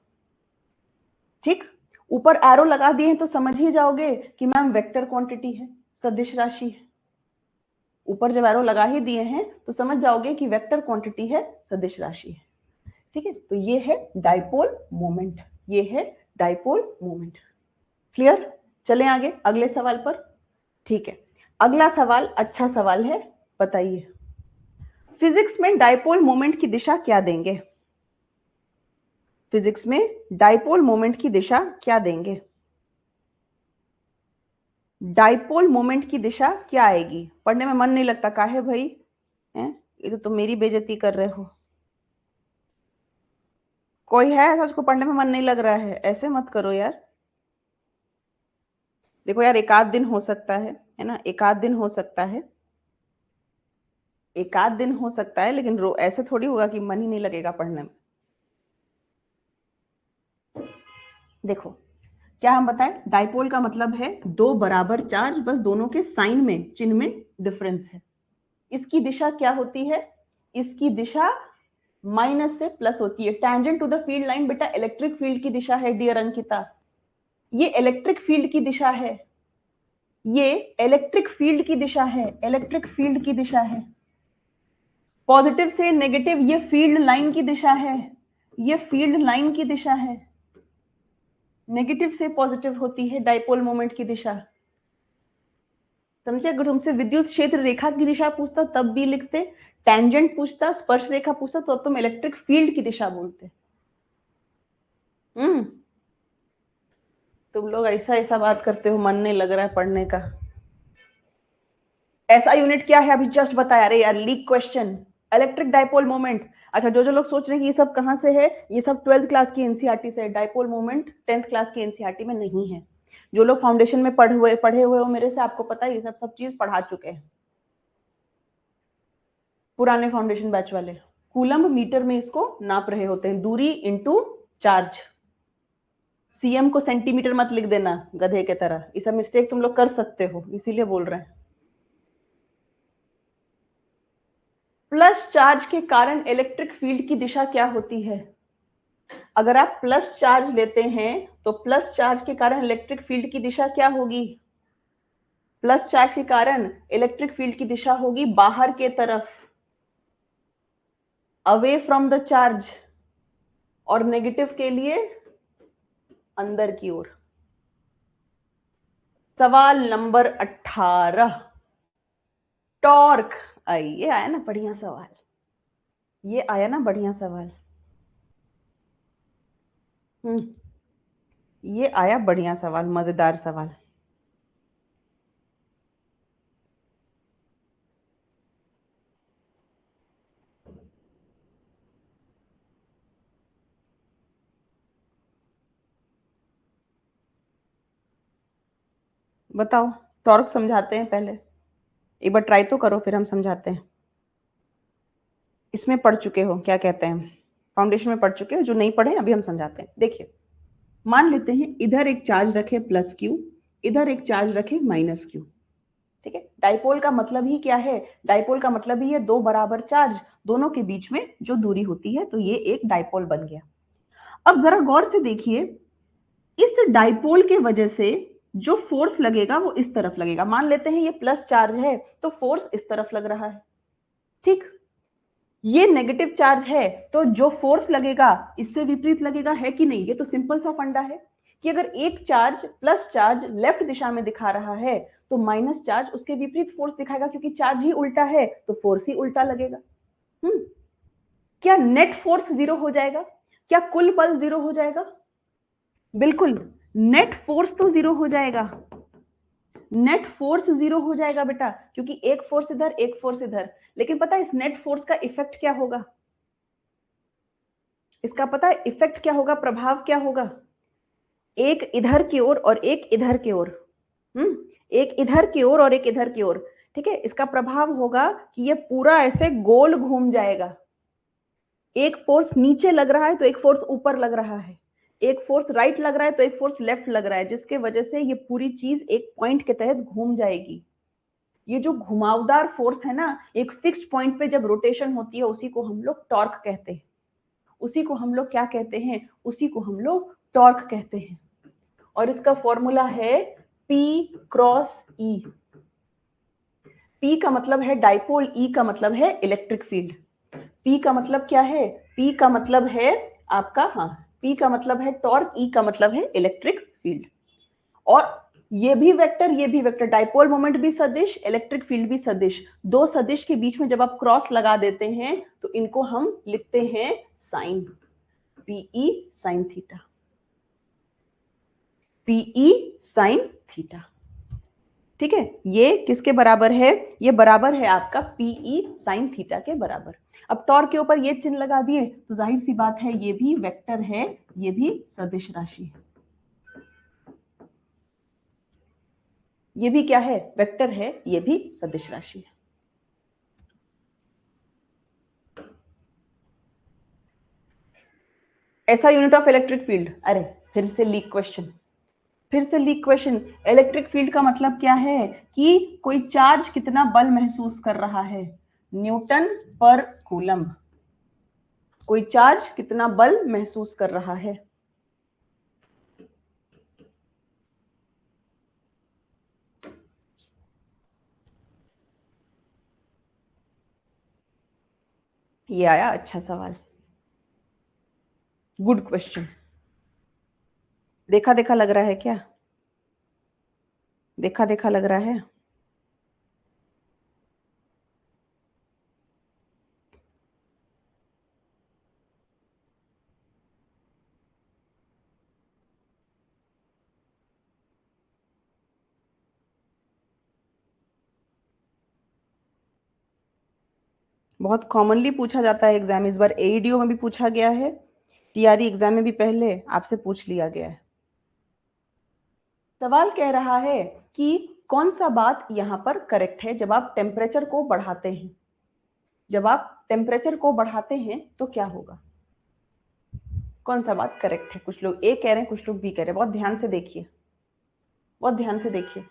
ठीक, ऊपर एरो लगा दिए हैं तो समझ ही जाओगे कि मैम वेक्टर क्वांटिटी है, सदिश राशि है। ऊपर जब एरो लगा ही दिए हैं तो समझ जाओगे कि वेक्टर क्वांटिटी है, सदिश राशि है। ठीक है, तो ये है डाइपोल मोमेंट, ये है डाइपोल मोमेंट। क्लियर? चलें आगे अगले सवाल पर। ठीक है, अगला सवाल अच्छा सवाल है, बताइए फिजिक्स में डाइपोल मोमेंट की दिशा क्या देंगे? फिजिक्स में डाइपोल मोमेंट की दिशा क्या देंगे? डाइपोल मोमेंट की दिशा क्या आएगी? पढ़ने में मन नहीं लगता काहे भाई? ये तो तुम मेरी बेइज्जती कर रहे हो। कोई है ऐसा जिसको पढ़ने में मन नहीं लग रहा है? ऐसे मत करो यार। देखो यार, एक आध दिन हो सकता है ना, एक आध दिन हो सकता है, एक आध दिन हो सकता है, लेकिन ऐसे थोड़ी होगा कि मन ही नहीं लगेगा पढ़ने में। देखो क्या हम बताएं, डाइपोल का मतलब है दो बराबर चार्ज, बस दोनों के साइन में, चिन्ह में डिफरेंस है। इसकी दिशा क्या होती है? इसकी दिशा माइनस से प्लस होती है। Tangent to the field line बेटा इलेक्ट्रिक फील्ड की दिशा है डियर अंकिता, ये इलेक्ट्रिक फील्ड की दिशा है, ये इलेक्ट्रिक फील्ड की दिशा है, इलेक्ट्रिक फील्ड की दिशा है। पॉजिटिव से नेगेटिव ये फील्ड लाइन की दिशा है, ये फील्ड लाइन की दिशा है। नेगेटिव से पॉजिटिव होती है डाइपोल मोमेंट की दिशा। समझे? अगर तुमसे विद्युत क्षेत्र रेखा की दिशा पूछता तब भी लिखते, टैंजेंट पूछता, स्पर्श रेखा पूछता तो अब तुम इलेक्ट्रिक फील्ड की दिशा बोलते। तुम लोग ऐसा ऐसा बात करते हो, मन नहीं लग रहा है पढ़ने का। ऐसा यूनिट क्या है अभी जस्ट बताया? अरे यार leak question, electric dipole moment. अच्छा, जो जो लोग सोच रहे हैं कि ये सब कहां से है, ये सब 12th क्लास की एनसीईआरटी से है। डाइपोल मोमेंट 10th क्लास की एनसीईआरटी में नहीं है। जो लोग फाउंडेशन में पढ़े हुए हो मेरे से, आपको पता है ये सब चीज पढ़ा चुके हैं, पुराने फाउंडेशन बैच वाले। कूलम्ब मीटर में इसको नाप रहे होते हैं, दूरी इंटू चार्ज। सीएम को सेंटीमीटर मत लिख देना गधे के तरह, ये सब मिस्टेक तुम लोग कर सकते हो, इसीलिए बोल रहे हैं। प्लस चार्ज के कारण इलेक्ट्रिक फील्ड की दिशा क्या होती है? अगर आप प्लस चार्ज लेते हैं तो प्लस चार्ज के कारण इलेक्ट्रिक फील्ड की दिशा क्या होगी? प्लस चार्ज के कारण इलेक्ट्रिक फील्ड की दिशा होगी बाहर के तरफ, अवे फ्रॉम द चार्ज, और नेगेटिव के लिए अंदर की ओर। सवाल नंबर 18, टॉर्क। ये आया ना बढ़िया सवाल, ये आया ना बढ़िया सवाल। ये आया बढ़िया सवाल, मजेदार सवाल। बताओ, टॉर्क समझाते हैं पहले, एक बार ट्राई तो करो, फिर हम समझाते हैं। इसमें पढ़ चुके हो, क्या कहते हैं, फाउंडेशन में पढ़ चुके हो, जो नहीं पढ़े अभी हम समझाते हैं। देखिए, मान लेते हैं इधर एक चार्ज रखे प्लस क्यू, इधर एक चार्ज रखे माइनस क्यू। ठीक है, डाइपोल का मतलब ही क्या है, डाइपोल का मतलब ही है दो बराबर चार्ज, दोनों के बीच में जो दूरी होती है, तो ये एक डाइपोल बन गया। अब जरा गौर से देखिए, इस डाइपोल के वजह से जो फोर्स लगेगा वो इस तरफ लगेगा। मान लेते हैं ये प्लस चार्ज है, तो फोर्स इस तरफ लग रहा है। ठीक, ये नेगेटिव चार्ज है, तो जो फोर्स लगेगा इससे विपरीत लगेगा, है कि नहीं? ये तो सिंपल सा फंडा है कि अगर एक चार्ज प्लस चार्ज लेफ्ट दिशा में दिखा रहा है, तो माइनस चार्ज उसके विपरीत फोर्स दिखाएगा, क्योंकि चार्ज ही उल्टा है तो फोर्स ही उल्टा लगेगा। क्या नेट फोर्स जीरो हो जाएगा? क्या कुल बल जीरो हो जाएगा? बिल्कुल, नेट फोर्स तो जीरो हो जाएगा, नेट फोर्स जीरो हो जाएगा बेटा, क्योंकि एक फोर्स इधर एक फोर्स इधर। लेकिन पता है इस नेट फोर्स का इफेक्ट क्या होगा? इसका पता है इफेक्ट क्या होगा, प्रभाव क्या होगा? एक इधर की ओर और एक इधर की ओर, एक इधर की ओर और एक इधर की ओर। ठीक है, इसका प्रभाव होगा कि ये पूरा ऐसे गोल घूम जाएगा। एक फोर्स नीचे लग रहा है तो एक फोर्स ऊपर लग रहा है, एक फोर्स राइट लग रहा है तो एक फोर्स लेफ्ट लग रहा है, जिसके वजह से ये पूरी चीज एक पॉइंट के तहत घूम जाएगी। ये जो घुमावदार फोर्स है ना, एक फिक्स्ड पॉइंट पे जब रोटेशन होती है, उसी को हम लोग टॉर्क कहते हैं। उसी को हम लोग क्या कहते हैं? उसी को हम लोग टॉर्क कहते हैं। और इसका फॉर्मूला है P क्रॉस E। P का मतलब है डाइपोल, E का मतलब है इलेक्ट्रिक फील्ड। P का मतलब क्या है? P का मतलब है आपका, हाँ, P का मतलब है टॉर्क, E का मतलब है इलेक्ट्रिक फील्ड। और ये भी वेक्टर, ये भी वेक्टर, डाइपोल मोमेंट भी सदिश, इलेक्ट्रिक फील्ड भी सदिश। दो सदिश के बीच में जब आप क्रॉस लगा देते हैं तो इनको हम लिखते हैं sine, PE sine theta, PE sine theta. ठीक है, ये किसके बराबर है? ये बराबर है आपका पीई साइन थीटा के बराबर। अब टॉर्क के ऊपर ये चिन्ह लगा दिए तो जाहिर सी बात है ये भी वेक्टर है, ये भी सदिश राशि है। ये भी क्या है? वेक्टर है, ये भी सदिश राशि है। ऐसा यूनिट ऑफ इलेक्ट्रिक फील्ड, अरे फिर से लीक क्वेश्चन, फिर से लीक क्वेश्चन। इलेक्ट्रिक फील्ड का मतलब क्या है कि कोई चार्ज कितना बल महसूस कर रहा है, न्यूटन पर कूलम्ब। कोई चार्ज कितना बल महसूस कर रहा है। ये आया अच्छा सवाल, गुड क्वेश्चन। देखा देखा लग रहा है क्या? देखा देखा लग रहा है? बहुत कॉमनली पूछा जाता है एग्जाम, इस बार एईडीओ में भी पूछा गया है, टीआरई एग्जाम में भी पहले आपसे पूछ लिया गया है। सवाल कह रहा है कि कौन सा बात यहां पर करेक्ट है जब आप टेम्परेचर को बढ़ाते हैं। जब आप टेम्परेचर को बढ़ाते हैं तो क्या होगा? कौन सा बात करेक्ट है? कुछ लोग ए कह रहे हैं, कुछ लोग बी कह रहे हैं। बहुत ध्यान से देखिए, बहुत ध्यान से देखिए।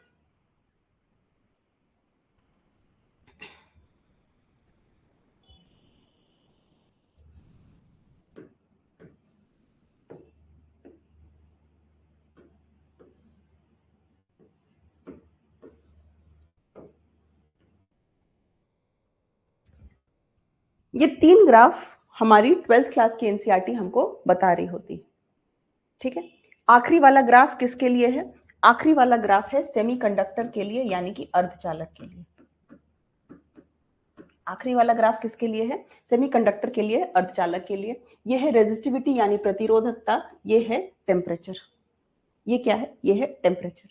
ये तीन ग्राफ हमारी 12th क्लास की एनसीईआरटी हमको बता रही होती। ठीक है, आखिरी वाला ग्राफ किसके लिए है? आखिरी वाला ग्राफ है सेमीकंडक्टर के लिए, यानी कि अर्धचालक के लिए। आखिरी वाला ग्राफ किसके लिए है? सेमीकंडक्टर के लिए, अर्धचालक के लिए। ये है रेजिस्टिविटी यानी प्रतिरोधकता, ये है टेम्परेचर। ये क्या है? ये है टेम्परेचर।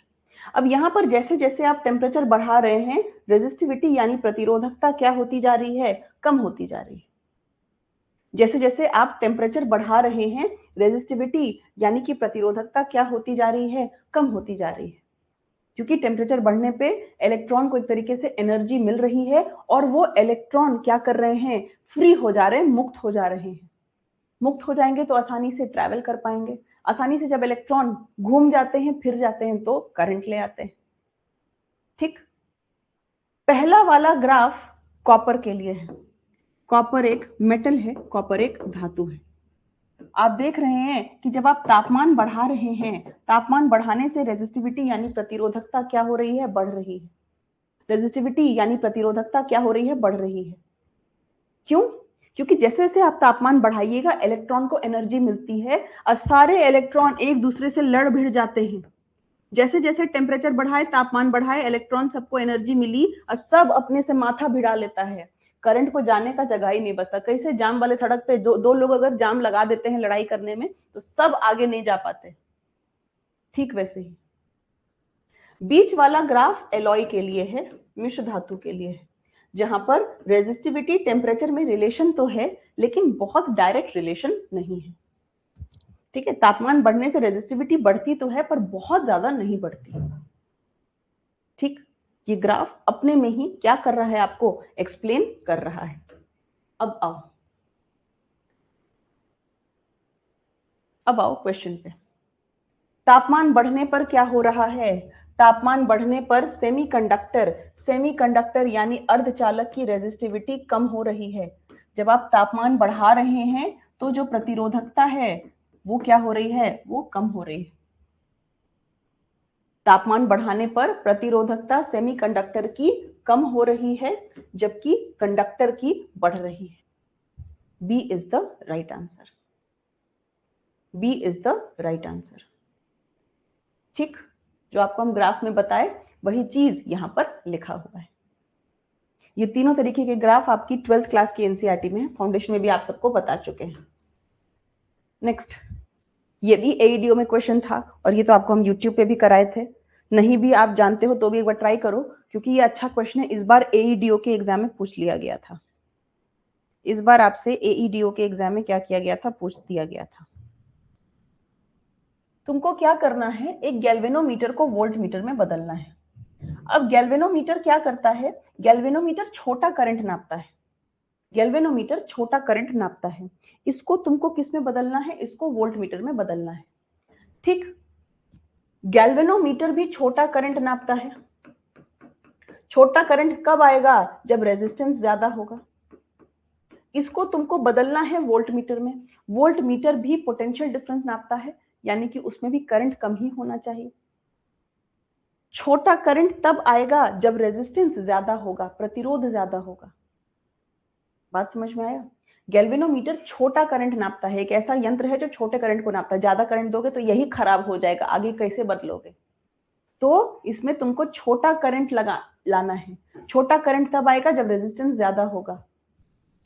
अब यहां पर जैसे जैसे आप टेम्परेचर बढ़ा रहे हैं, रेजिस्टिविटी यानी प्रतिरोधकता क्या होती जा रही है? कम होती जा रही है। जैसे जैसे आप टेम्परेचर बढ़ा रहे हैं, रेजिस्टिविटी यानी कि प्रतिरोधकता क्या होती जा रही है? कम होती जा रही है। क्योंकि टेम्परेचर बढ़ने पे इलेक्ट्रॉन को एक तरीके से एनर्जी मिल रही है और वो इलेक्ट्रॉन क्या कर रहे हैं? फ्री हो जा रहे हैं, मुक्त हो जा रहे हैं। मुक्त हो जाएंगे तो आसानी से ट्रैवल कर पाएंगे। आसानी से जब इलेक्ट्रॉन घूम जाते हैं, फिर जाते हैं, तो करंट ले आते हैं। ठीक। पहला वाला ग्राफ कॉपर के लिए है। कॉपर एक मेटल है, कॉपर एक धातु है। आप देख रहे हैं कि जब आप तापमान बढ़ा रहे हैं, तापमान बढ़ाने से रेजिस्टिविटी यानी प्रतिरोधकता क्या हो रही है? बढ़ रही है। रेजिस्टिविटी यानी प्रतिरोधकता क्या हो रही है? बढ़ रही है। क्यों? क्योंकि जैसे जैसे आप तापमान बढ़ाइएगा, इलेक्ट्रॉन को एनर्जी मिलती है और सारे इलेक्ट्रॉन एक दूसरे से लड़ भिड़ जाते हैं। जैसे जैसे टेम्परेचर बढ़ाए, तापमान बढ़ाए, इलेक्ट्रॉन सबको एनर्जी मिली और सब अपने से माथा भिड़ा लेता है। करंट को जाने का जगह ही नहीं बचता। कैसे जाम वाले सड़क पे जो दो लोग अगर जाम लगा देते हैं लड़ाई करने में, तो सब आगे नहीं जा पाते। ठीक वैसे ही बीच वाला ग्राफ एलॉय के लिए है, मिश्र धातु के लिए है, जहां पर रेजिस्टिविटी टेम्परेचर में रिलेशन तो है, लेकिन बहुत डायरेक्ट रिलेशन नहीं है। ठीक है, तापमान बढ़ने से रेजिस्टिविटी बढ़ती तो है, पर बहुत ज्यादा नहीं बढ़ती। ठीक, ये ग्राफ अपने में ही क्या कर रहा है? आपको एक्सप्लेन कर रहा है। अब आओ क्वेश्चन पे। तापमान बढ़ने पर क्या हो रहा है? तापमान बढ़ने पर सेमीकंडक्टर यानी अर्धचालक की रेजिस्टिविटी कम हो रही है। जब आप तापमान बढ़ा रहे हैं तो जो प्रतिरोधकता है वो क्या हो रही है? वो कम हो रही है। तापमान बढ़ाने पर प्रतिरोधकता सेमीकंडक्टर की कम हो रही है, जबकि कंडक्टर की बढ़ रही है। B is the right answer. B is the right answer. ठीक, जो आपको हम ग्राफ में बताए वही चीज यहां पर लिखा हुआ है। ये तीनों तरीके के ग्राफ आपकी 12th क्लास की एनसीईआरटी में है, फाउंडेशन में भी आप सबको बता चुके हैं। नेक्स्ट, ये भी एईडीओ में क्वेश्चन था और ये तो आपको हम यूट्यूब पे भी कराए थे। नहीं भी आप जानते हो तो भी एक बार ट्राई करो, क्योंकि ये अच्छा क्वेश्चन है। इस बार एईडीओ के एग्जाम में पूछ लिया गया था। इस बार आपसे एईडीओ के एग्जाम में क्या किया गया था? पूछ दिया गया था। तुमको क्या करना है? एक गैल्वेनोमीटर को वोल्टमीटर में बदलना है। अब गैल्वेनोमीटर क्या करता है? गैल्वेनोमीटर छोटा करंट नापता है। गैल्वेनोमीटर छोटा करंट नापता है। इसको तुमको किस में बदलना है? इसको वोल्टमीटर में बदलना है। ठीक, गैल्वेनोमीटर भी छोटा करंट नापता है। छोटा करंट कब आएगा? जब रेजिस्टेंस ज्यादा होगा। इसको तुमको बदलना है वोल्टमीटर में। वोल्टमीटर भी पोटेंशियल डिफरेंस नापता है, यानी कि उसमें भी करंट कम ही होना चाहिए। छोटा करंट तब आएगा जब रेजिस्टेंस ज्यादा होगा, प्रतिरोध ज्यादा होगा। बात समझ में आया? गैल्वेनोमीटर छोटा करंट नापता है। एक ऐसा यंत्र है जो छोटे करंट को नापता है। ज्यादा करंट दोगे तो यही खराब हो जाएगा, आगे कैसे बदलोगे? तो इसमें तुमको छोटा करंट लाना है। छोटा करंट तब आएगा जब रेजिस्टेंस ज्यादा होगा।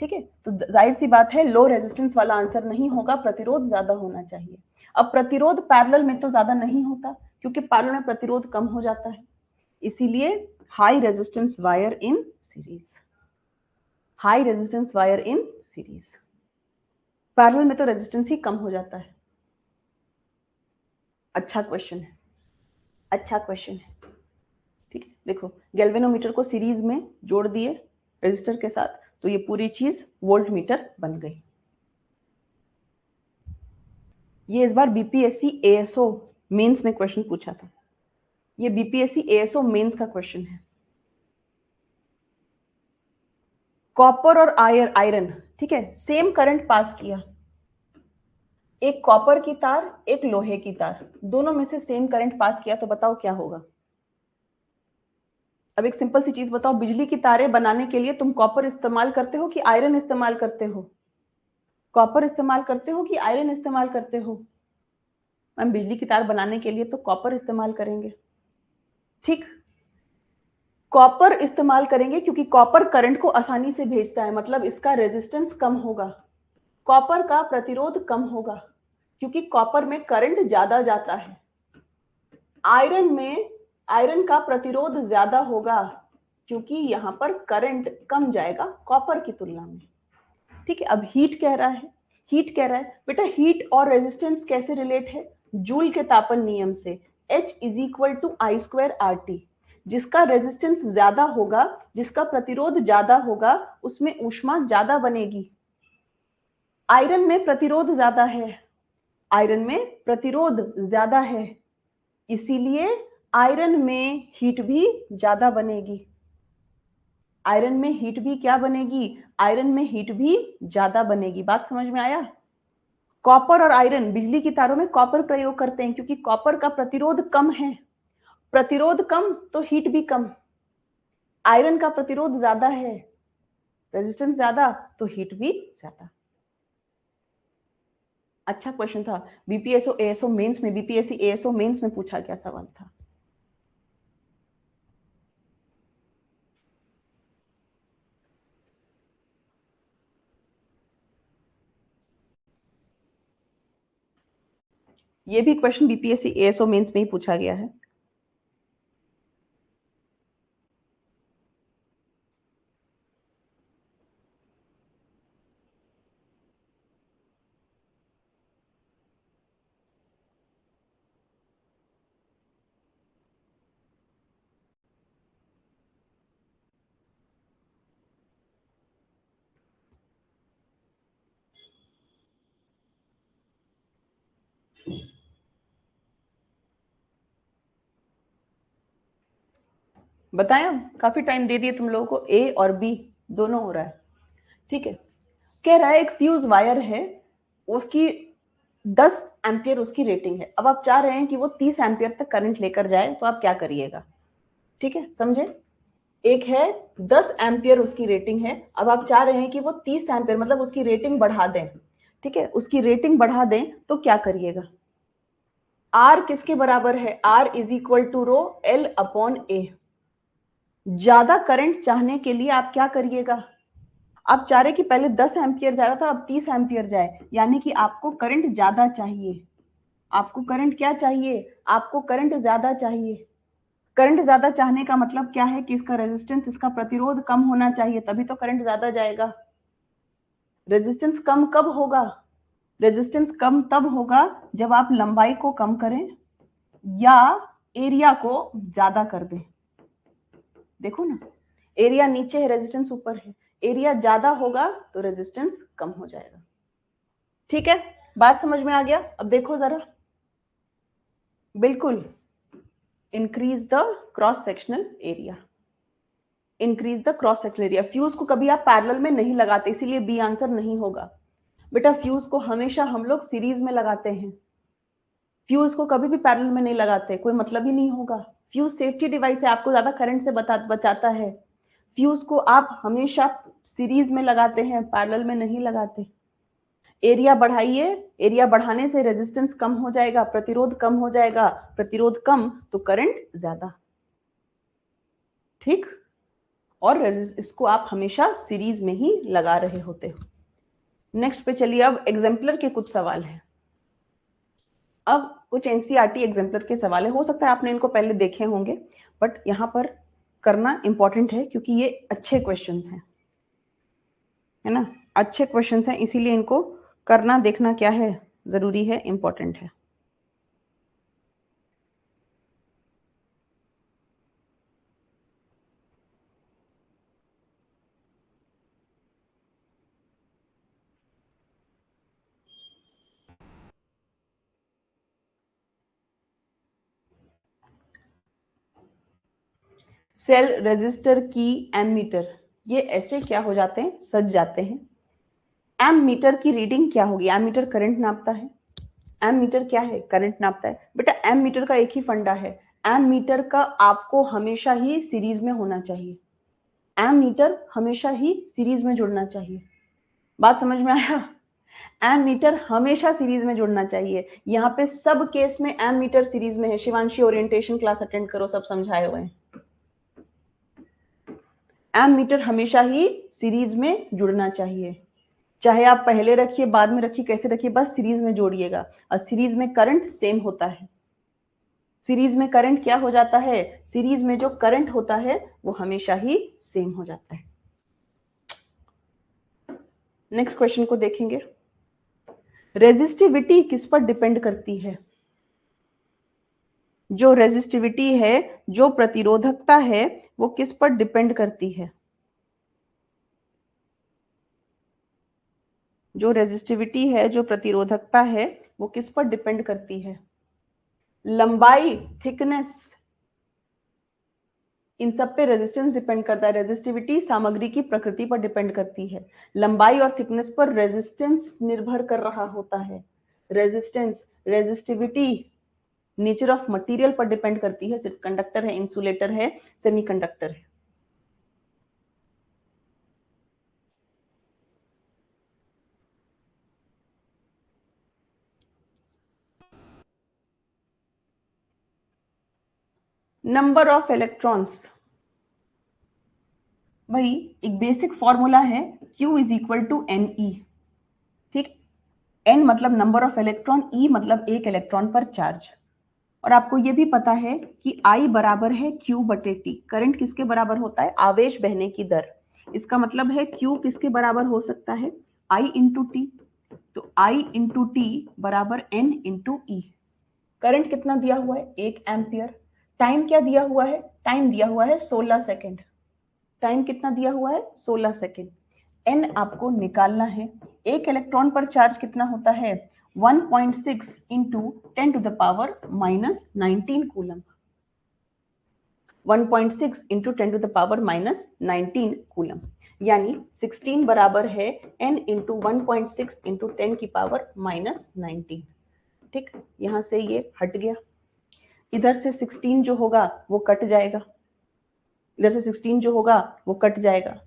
ठीक है, तो जाहिर सी बात है लो रेजिस्टेंस वाला आंसर नहीं होगा, प्रतिरोध ज्यादा होना चाहिए। अब प्रतिरोध पैरेलल में तो ज्यादा नहीं होता, क्योंकि पैरेलल में प्रतिरोध कम हो जाता है। इसीलिए high resistance wire in series. High resistance wire in series. Parallel में तो रेजिस्टेंस ही कम हो जाता है। अच्छा क्वेश्चन है, अच्छा क्वेश्चन है। ठीक है, देखो गैल्वेनोमीटर को सीरीज में जोड़ दिए रेजिस्टर के साथ, तो ये पूरी चीज वोल्टमीटर बन गई। ये इस बार बीपीएससी एएसओ मेंस में क्वेश्चन पूछा था। ये बीपीएससी एएसओ मेंस का क्वेश्चन है। कॉपर और आयरन, ठीक है, सेम करंट पास किया। एक कॉपर की तार, एक लोहे की तार, दोनों में से सेम करंट पास किया, तो बताओ क्या होगा? अब एक सिंपल सी चीज बताओ, बिजली की तारें बनाने के लिए तुम कॉपर इस्तेमाल करते हो कि आयरन इस्तेमाल करते हो? कॉपर इस्तेमाल करते हो कि आयरन इस्तेमाल करते हो? मैम बिजली की तार बनाने के लिए तो कॉपर इस्तेमाल करेंगे। ठीक, कॉपर इस्तेमाल करेंगे क्योंकि कॉपर करंट को आसानी से भेजता है, मतलब इसका रेजिस्टेंस कम होगा, कॉपर का प्रतिरोध कम होगा क्योंकि कॉपर में करंट ज्यादा जाता है। आयरन में आयरन का प्रतिरोध ज्यादा होगा क्योंकि यहां पर करंट कम जाएगा कॉपर की तुलना में। ठीक है, अब हीट कह रहा है, हीट कह रहा है बेटा हीट और रेजिस्टेंस कैसे रिलेट है? जूल के तापन नियम से, H = I²RT। जिसका रेजिस्टेंस ज्यादा होगा, जिसका प्रतिरोध ज्यादा होगा, उसमें ऊष्मा ज्यादा बनेगी। आयरन में प्रतिरोध ज्यादा है, आयरन में प्रतिरोध ज्यादा है, इसीलिए आयरन में हीट भी ज्यादा बनेगी। आयरन में हीट भी क्या बनेगी? आयरन में हीट भी ज्यादा बनेगी। बात समझ में आया? कॉपर और आयरन, बिजली की तारों में कॉपर प्रयोग करते हैं क्योंकि कॉपर का प्रतिरोध कम है, प्रतिरोध कम तो हीट भी कम। आयरन का प्रतिरोध ज्यादा है, रेजिस्टेंस ज्यादा तो हीट भी ज्यादा। अच्छा क्वेश्चन था, बीपीएसओ एएसओ मेंस में, बीपीएससी एएसओ मेंस में पूछा गया सवाल था। ये भी क्वेश्चन बीपीएससी एएसओ मेंस में ही पूछा गया है। बताया, काफी टाइम दे दिए तुम लोगों को, ए और बी दोनों हो रहा है। ठीक है, कह रहा है एक फ्यूज वायर है, उसकी 10 एम्पियर उसकी रेटिंग है। अब आप चाह रहे हैं कि वो 30 एम्पियर तक करंट लेकर जाए, तो आप क्या करिएगा? ठीक है, समझे? एक है 10 एम्पियर उसकी रेटिंग है, अब आप चाह रहे हैं कि वो 30 एम्पियर मतलब उसकी रेटिंग बढ़ा दें। ठीक है, उसकी रेटिंग बढ़ा दें तो क्या करिएगा? आर किसके बराबर है? Are = ρ L/A। ज्यादा करंट चाहने के लिए आप क्या करिएगा? आप चाह रहे कि पहले 10 एम्पियर जा रहा था, अब 30 एम्पियर जाए, यानी कि आपको करंट ज्यादा चाहिए। आपको करंट क्या चाहिए? आपको करंट ज्यादा चाहिए। करंट ज्यादा चाहने का मतलब क्या है कि इसका रेजिस्टेंस, इसका प्रतिरोध कम होना चाहिए, तभी तो करंट ज्यादा जाएगा। रेजिस्टेंस कम कब होगा? रेजिस्टेंस कम तब होगा जब आप लंबाई को कम करें या एरिया को ज्यादा कर दें। देखो ना, एरिया नीचे है, रेजिस्टेंस ऊपर है, एरिया ज्यादा होगा तो रेजिस्टेंस कम हो जाएगा। ठीक है, बात समझ में आ गया? अब देखो जरा, बिल्कुल, increase the cross sectional area, increase the cross sectional area. Fuse को कभी आप पैरेलल में नहीं लगाते, इसीलिए बी आंसर नहीं होगा बेटा। फ्यूज को हमेशा हम लोग सीरीज में लगाते हैं, फ्यूज को कभी भी पैरेलल में नहीं लगाते, कोई मतलब ही नहीं होगा। फ्यूज सेफ्टी डिवाइस है, आपको ज्यादा करंट से बचाता है। फ्यूज को आप हमेशा सीरीज में लगाते हैं, पैरेलल में नहीं लगाते। एरिया बढ़ाइए, एरिया बढ़ाने से रेजिस्टेंस कम हो जाएगा, प्रतिरोध कम हो जाएगा, प्रतिरोध कम तो करंट ज्यादा। ठीक, और इसको आप हमेशा सीरीज में ही लगा रहे होते हो। नेक्स्ट पे चलिए, अब एग्जाम्पलर के कुछ सवाल हैं। अब कुछ एनसीईआरटी एग्जाम्पलर के सवाल है, हो सकता है आपने इनको पहले देखे होंगे, बट यहाँ पर करना इंपॉर्टेंट है क्योंकि ये अच्छे क्वेश्चंस हैं, है ना, अच्छे क्वेश्चंस हैं, इसीलिए इनको करना देखना क्या है, जरूरी है, इंपॉर्टेंट है। सेल रेजिस्टर की एमीटर, ये ऐसे क्या हो जाते हैं, सज जाते हैं। एम मीटर की रीडिंग क्या होगी? एम मीटर करंट नापता है, एम मीटर क्या है? करंट नापता है। बेटा एम मीटर का एक ही फंडा है, एम मीटर का आपको हमेशा ही सीरीज में होना चाहिए, एम मीटर हमेशा ही सीरीज में जुड़ना चाहिए। बात समझ में आया? एम मीटर हमेशा सीरीज में जुड़ना चाहिए। यहाँ पे सब केस में एम मीटर सीरीज में है। शिवांशी ओरिएंटेशन क्लास अटेंड करो, सब समझाए हुए हैं। एमीटर हमेशा ही सीरीज में जुड़ना चाहिए, चाहे आप पहले रखिए बाद में रखिए कैसे रखिए, बस सीरीज में जोड़िएगा। और सीरीज में करंट सेम होता है। सीरीज में करंट क्या हो जाता है, सीरीज में जो करंट होता है वो हमेशा ही सेम हो जाता है। नेक्स्ट क्वेश्चन को देखेंगे। रेजिस्टिविटी किस पर डिपेंड करती है? जो रेजिस्टिविटी है, जो प्रतिरोधकता है, वो किस पर डिपेंड करती है? जो रेजिस्टिविटी है, जो प्रतिरोधकता है, वो किस पर डिपेंड करती है? लंबाई, थिकनेस, इन सब पे रेजिस्टेंस डिपेंड करता है। रेजिस्टिविटी सामग्री की प्रकृति पर डिपेंड करती है। लंबाई और थिकनेस पर रेजिस्टेंस निर्भर कर रहा होता है। Resistance, resistivity nature of material पर डिपेंड करती है। सिर्फ कंडक्टर है, इंसुलेटर है, सेमीकंडक्टर है। नंबर ऑफ इलेक्ट्रॉन्स, भाई एक बेसिक फॉर्मूला है, Q is equal to NE। ठीक, N मतलब नंबर ऑफ इलेक्ट्रॉन, E मतलब एक इलेक्ट्रॉन पर चार्ज। और आपको ये भी पता है कि I बराबर है Q बटे T। करंट किसके बराबर होता है? आवेश बहने की दर। इसका मतलब है Q किसके बराबर हो सकता है? I into T। तो I इंटू T बराबर N इंटू E। करंट कितना दिया हुआ है? 1 एम्पियर। टाइम क्या दिया हुआ है? टाइम दिया हुआ है 16 सेकेंड। टाइम कितना दिया हुआ है? 16 सेकेंड। एन आपको निकालना है। एक इलेक्ट्रॉन पर चार्ज कितना होता है? 1.6 into 10 to the power minus 19 coulomb. 1.6 into 10 to the power minus 19 coulomb, यानी 16 बराबर है n इंटू 1.6 इंटू 10 की पावर माइनस 19। ठीक, यहां से ये हट गया। इधर से 16 जो होगा वो कट जाएगा, इधर से 16 जो होगा वो कट जाएगा।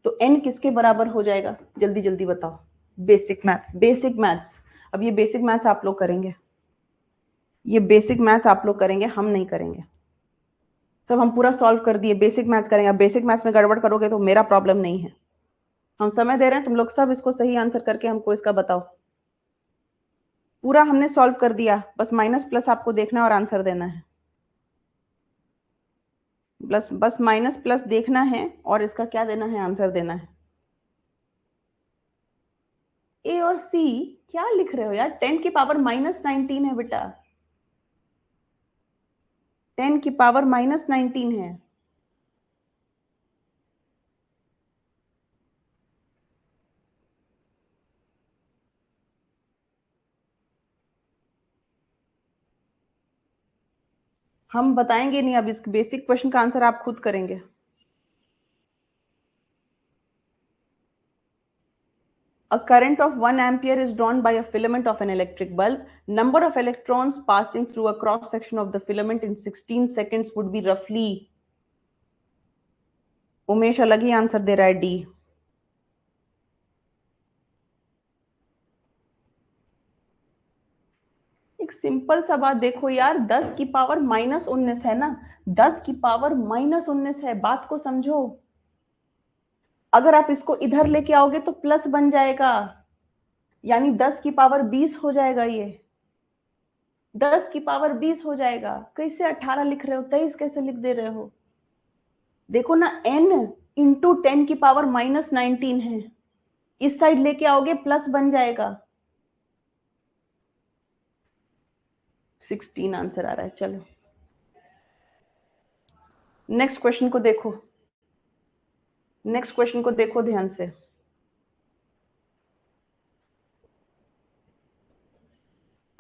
तो n किसके बराबर हो जाएगा? जल्दी जल्दी बताओ। Basic maths, basic maths. अब ये बेसिक मैथ्स आप लोग करेंगे, ये बेसिक मैथ्स आप लोग करेंगे, हम नहीं करेंगे। सब हम पूरा सॉल्व कर दिए, बेसिक मैथ्स करेंगे। अब बेसिक मैथ्स में गड़बड़ करोगे तो मेरा प्रॉब्लम नहीं है। हम समय दे रहे हैं, तुम लोग सब इसको सही आंसर करके हमको इसका बताओ। पूरा हमने सॉल्व कर दिया, बस माइनस प्लस आपको देखना है और आंसर देना है। बस माइनस प्लस देखना है और इसका क्या देना है? आंसर देना है। ए और सी क्या लिख रहे हो यार? 10 की पावर माइनस 19 है बेटा, 10 की पावर माइनस 19 है। हम बताएंगे नहीं, अब इस बेसिक क्वेश्चन का आंसर आप खुद करेंगे। A current of 1 ampere is drawn by a filament of an electric bulb. Number of electrons passing through a cross section of the filament in 16 seconds would be roughly. Umesh अलग ही answer दे रहा है, D. एक simple सा बात देखो यार, 10 की power minus 19 है ना, 10 की पावर माइनस 19 है, बात को समझो। अगर आप इसको इधर लेके आओगे तो प्लस बन जाएगा, यानी 10 की पावर 20 हो जाएगा। ये 10 की पावर 20 हो जाएगा। कैसे 18 लिख रहे हो, 23 कैसे लिख दे रहे हो? देखो ना, n इंटू 10 की पावर माइनस 19 है, इस साइड लेके आओगे प्लस बन जाएगा। 16 आंसर आ रहा है। चलो नेक्स्ट क्वेश्चन को देखो, नेक्स्ट क्वेश्चन को देखो ध्यान से।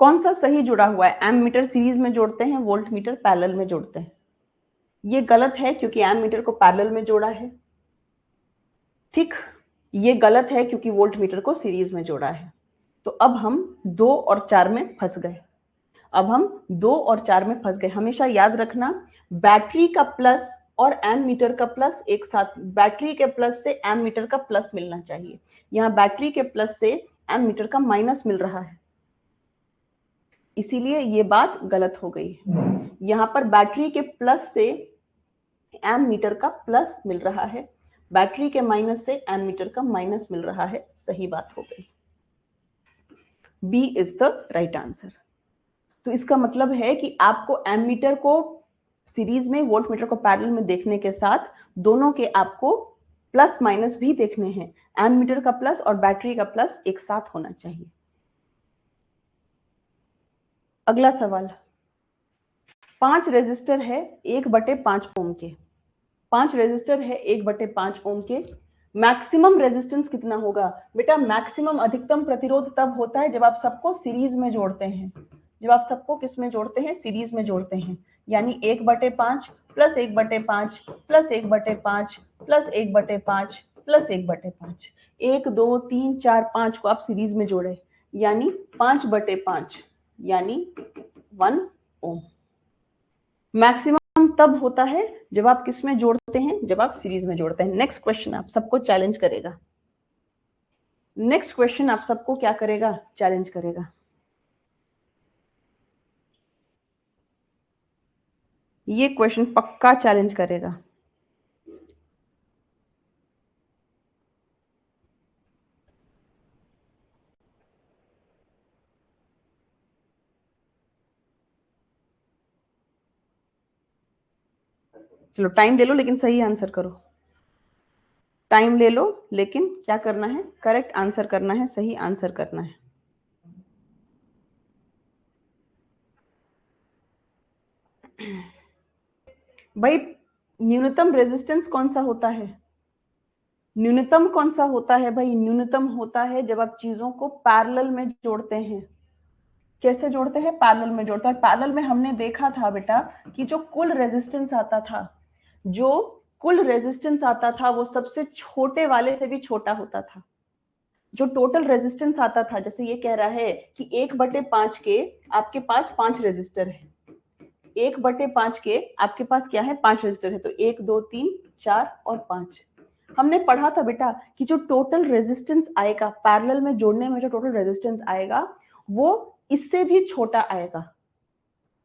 कौन सा सही जुड़ा हुआ है? एम मीटर सीरीज में जोड़ते हैं, वोल्ट मीटर पैरेलल में जोड़ते हैं। ये गलत है क्योंकि एम मीटर को पैरेलल में जोड़ा है। ठीक, ये गलत है क्योंकि वोल्ट मीटर को सीरीज में जोड़ा है। तो अब हम 2 और 4 में फंस गए। अब हम 2 और 4 में फंस गए। हमेशा याद रखना, बैटरी का प्लस और एम मीटर का प्लस एक साथ, बैटरी के प्लस से एम मीटर का प्लस मिलना चाहिए। यहाँ बैटरी के प्लस से एम मीटर का माइनस मिल रहा है, इसीलिए ये बात गलत हो गई। यहाँ पर बैटरी के प्लस से एम मीटर का प्लस मिल रहा है। बैटरी के माइनस से एमीटर का माइनस मिल रहा है, सही बात हो गई। B is the right answer. तो इसका मतलब है कि आपको एमीटर को सीरीज में, वोल्टमीटर को पैरेलल में देखने के साथ दोनों के आपको प्लस माइनस भी देखने हैं। एमीटर का प्लस और बैटरी का प्लस एक साथ होना चाहिए। अगला सवाल, 5 रेजिस्टर है 1/5 ओम के। 5 रेजिस्टर है 1/5 ओम के। मैक्सिमम रेजिस्टेंस कितना होगा? बेटा मैक्सिमम, अधिकतम प्रतिरोध तब होता है जब आप सबको सीरीज में जोड़ते हैं। जब आप सबको किस में जोड़ते हैं? सीरीज में जोड़ते हैं। यानी 1/5 प्लस 1/5 प्लस 1/5 प्लस 1/5 प्लस 1/5, 1 2 3 4 5 को आप सीरीज में जोड़े, यानी 5/5 यानी 1 ओम। मैक्सिमम तब होता है जब आप किस में जोड़ते हैं? जब आप सीरीज में जोड़ते हैं। नेक्स्ट क्वेश्चन आप सबको चैलेंज करेगा। नेक्स्ट क्वेश्चन आप सबको क्या करेगा? चैलेंज करेगा। ये क्वेश्चन पक्का चैलेंज करेगा। चलो टाइम ले लो, लेकिन सही आंसर करो। टाइम ले लो, लेकिन क्या करना है? करेक्ट आंसर करना है, सही आंसर करना है। भाई न्यूनतम रेजिस्टेंस कौन सा होता है? न्यूनतम कौन सा होता है भाई? न्यूनतम होता है जब आप चीजों को पैरेलल में जोड़ते हैं। कैसे जोड़ते हैं? पैरेलल में जोड़ते हैं। पैरेलल में हमने देखा था बेटा कि जो कुल रेजिस्टेंस आता था, जो कुल रेजिस्टेंस आता था वो सबसे छोटे वाले से भी छोटा होता था। जो टोटल रेजिस्टेंस आता था, जैसे ये कह रहा है कि 1/5 के आपके पास 5 रेजिस्टर है। 1/5 के आपके पास क्या है? 5 रेजिस्टर है। तो 1 2 3 4 और 5। हमने पढ़ा था बेटा कि जो टोटल रेजिस्टेंस आएगा पैरेलल में जोड़ने में, जो टोटल रेजिस्टेंस आएगा वो इससे भी छोटा आएगा।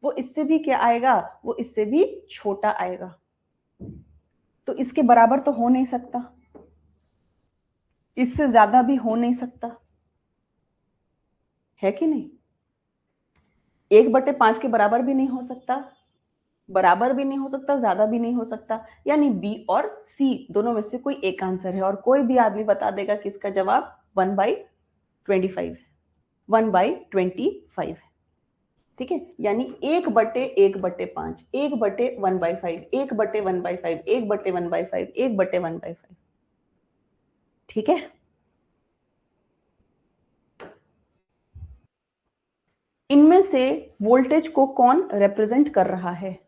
वो इससे भी क्या आएगा? वो इससे भी छोटा आएगा। तो इसके बराबर तो हो नहीं सकता, इससे ज्यादा भी हो नहीं सकता, है कि नहीं? 1/5 के बराबर भी नहीं हो सकता, बराबर भी नहीं हो सकता, ज्यादा भी नहीं हो सकता। यानी बी और सी दोनों में से कोई एक आंसर है। और कोई भी आदमी बता देगा कि इसका जवाब 1/25 है। 1/25 है। ठीक है, यानी 1/1/5, 1/1/5, 1/1/5, 1/1/5, 1/1/5। ठीक है, इनमें से वोल्टेज को कौन रिप्रेजेंट कर रहा है?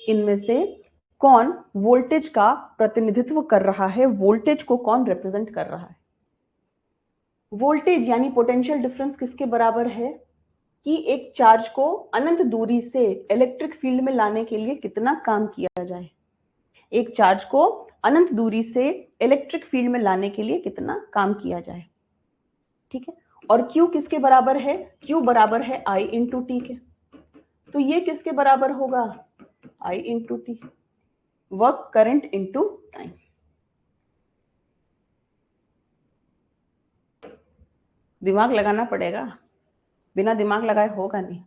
इनमें से कौन वोल्टेज का प्रतिनिधित्व कर रहा है? वोल्टेज को कौन रिप्रेजेंट कर रहा है? वोल्टेज यानी पोटेंशियल डिफरेंस किसके बराबर है? कि एक चार्ज को अनंत दूरी से इलेक्ट्रिक फील्ड में लाने के लिए कितना काम किया जाए। एक चार्ज को अनंत दूरी से इलेक्ट्रिक फील्ड में लाने के लिए कितना काम किया जाए। ठीक है, और Q किसके बराबर है? Q बराबर है I इंटू टी के। तो ये किसके बराबर होगा? I into T, work current into time. दिमाग लगाना पड़ेगा, बिना दिमाग लगाए होगा नहीं।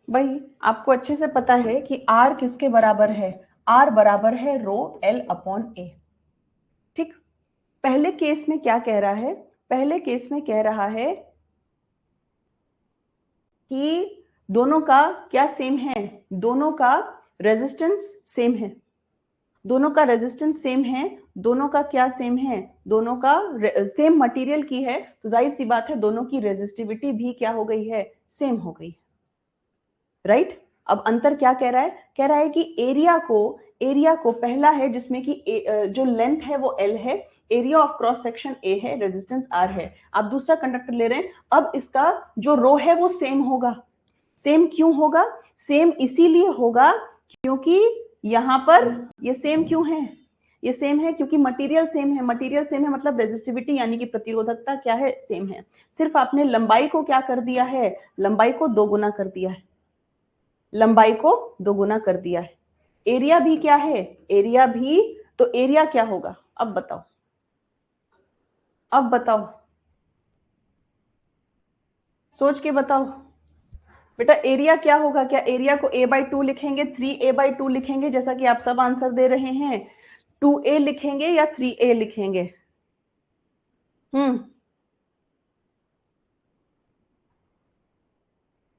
भाई आपको अच्छे से पता है कि R किसके बराबर है? R बराबर है रो L अपॉन ए। ठीक, पहले केस में क्या कह रहा है? पहले केस में कह रहा है कि दोनों का क्या सेम है? दोनों का रेजिस्टेंस सेम है। दोनों का रेजिस्टेंस सेम है। दोनों का क्या सेम है? दोनों का सेम मटेरियल की है, तो जाहिर सी बात है दोनों की रेजिस्टिविटी भी क्या हो गई है? सेम हो गई। राइट, अब अंतर क्या कह रहा है? कह रहा है कि एरिया को पहला है जिसमें कि जो लेंथ है वो L है, area of cross section A है, रेजिस्टेंस R है। आप दूसरा कंडक्टर ले रहे हैं, अब इसका जो रो है वो सेम होगा। सेम क्यों होगा? सेम इसीलिए होगा क्योंकि यहां पर ये सेम क्यों है? ये सेम है क्योंकि मटेरियल सेम है, मटेरियल सेम है मतलब रेजिस्टिविटी यानी कि प्रतिरोधकता क्या है, सेम है। सिर्फ आपने लंबाई को क्या कर दिया है, लंबाई को दोगुना कर दिया है, लंबाई को दोगुना कर दिया है। एरिया भी क्या है, एरिया भी, तो एरिया क्या होगा, अब बताओ, अब बताओ, सोच के बताओ बेटा, एरिया क्या होगा, क्या एरिया को a/2 लिखेंगे, 3a/2 लिखेंगे जैसा कि आप सब आंसर दे रहे हैं, 2a लिखेंगे या 3a लिखेंगे?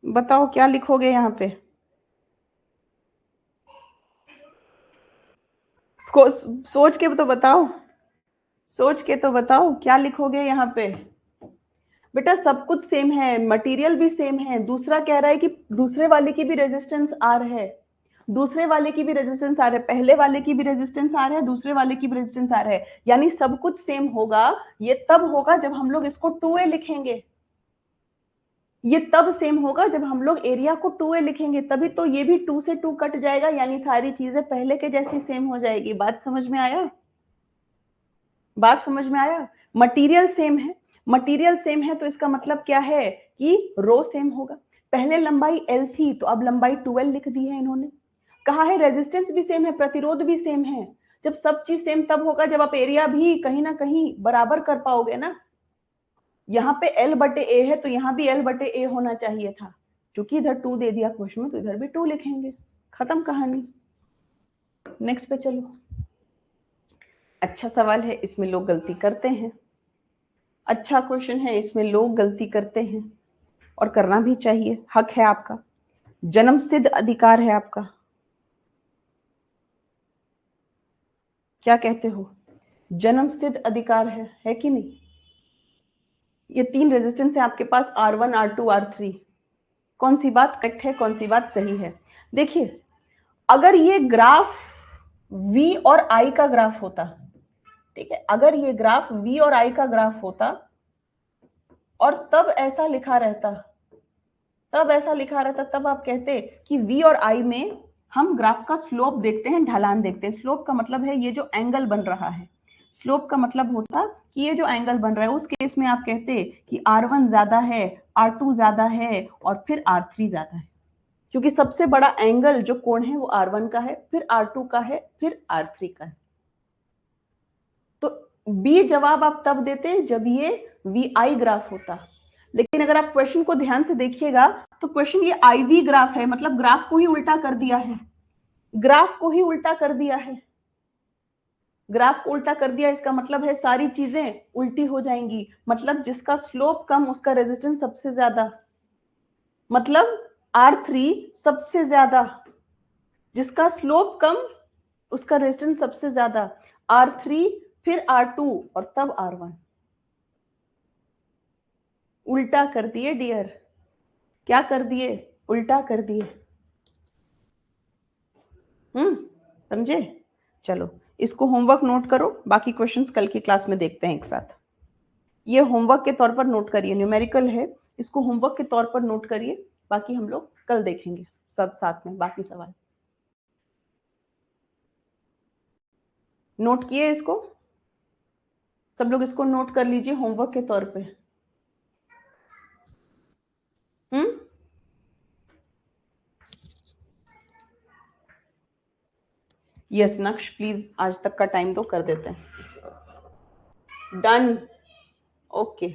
बताओ क्या लिखोगे यहाँ पे, सोच के तो बताओ, सोच के तो बताओ क्या लिखोगे यहाँ पे। बेटा सब कुछ सेम है, मटेरियल भी सेम है, दूसरा कह रहा है कि दूसरे वाले की भी रेजिस्टेंस आर है, दूसरे वाले की भी रेजिस्टेंस आर है, पहले वाले की भी रेजिस्टेंस आर है, दूसरे वाले की भी रेजिस्टेंस आर है, यानी सब कुछ सेम होगा। ये तब होगा जब हम लोग इसको 2a लिखेंगे, ये तब सेम होगा जब हम लोग एरिया को 2a लिखेंगे, तभी तो ये भी 2 से 2 कट जाएगा, यानी सारी चीजें पहले के जैसी सेम हो जाएगी। बात समझ में आया, बात समझ में आया। मटेरियल सेम है, मटेरियल सेम है तो इसका मतलब क्या है कि रो सेम होगा। पहले लंबाई L थी तो अब लंबाई 2L लिख दी है इन्होंने। कहा है रेजिस्टेंस भी सेम है, प्रतिरोध भी सेम है। जब सब चीज सेम तब होगा जब आप एरिया भी कहीं ना कहीं बराबर कर पाओगे ना। यहाँ पे L/A है तो यहाँ भी L/A होना चाहिए था, क्योंकि इधर 2 दे दिया क्वेश्चन में तो इधर भी 2 लिखेंगे, खत्म कहानी। नेक्स्ट पे चलो। अच्छा सवाल है, इसमें लोग गलती करते हैं, अच्छा क्वेश्चन है, इसमें लोग गलती करते हैं और करना भी चाहिए, हक है आपका, जन्म सिद्ध अधिकार है आपका। क्या कहते हो, जन्म सिद्ध अधिकार है कि नहीं? ये 3 रेजिस्टेंस है आपके पास, R1 R2 R3। कौन सी बात करेक्ट है, कौन सी बात सही है? देखिए अगर ये ग्राफ V और I का ग्राफ होता, ठीक है, अगर ये ग्राफ V और I का ग्राफ होता और तब ऐसा लिखा रहता, तब ऐसा लिखा रहता, तब आप कहते कि V और I में हम ग्राफ का स्लोप देखते हैं, ढलान देखते हैं। स्लोप का मतलब है ये जो एंगल बन रहा है, स्लोप का मतलब होता कि ये जो एंगल बन रहा है, उस केस में आप कहते कि R1 ज्यादा है, R2 ज्यादा है और फिर R3 ज्यादा है, क्योंकि सबसे बड़ा एंगल जो कोण है वो R1 का है, फिर R2 का है, फिर R3 का है। तो बी जवाब आप तब देते जब ये VI ग्राफ होता। लेकिन अगर आप क्वेश्चन को ध्यान से देखिएगा तो क्वेश्चन ये IV ग्राफ है, मतलब ग्राफ को ही उल्टा कर दिया है, ग्राफ को ही उल्टा कर दिया है, ग्राफ को उल्टा कर दिया। इसका मतलब है सारी चीजें उल्टी हो जाएंगी, मतलब जिसका स्लोप कम उसका रेजिस्टेंस सबसे ज्यादा, मतलब R3 सबसे ज्यादा, जिसका स्लोप कम उसका रेजिस्टेंस सबसे ज्यादा, R3 फिर R2 और तब R1। उल्टा कर दिए डियर, क्या कर दिए, उल्टा कर दिए। समझे? चलो इसको होमवर्क नोट करो, बाकी क्वेश्चंस कल की क्लास में देखते हैं एक साथ। ये होमवर्क के तौर पर नोट करिए, न्यूमेरिकल है, इसको होमवर्क के तौर पर नोट करिए, बाकी हम लोग कल देखेंगे सब साथ में बाकी सवाल। नोट किए इसको, सब लोग इसको नोट कर लीजिए होमवर्क के तौर पे। यस नक्श प्लीज आज तक का टाइम दो, कर देते हैं। Done, okay.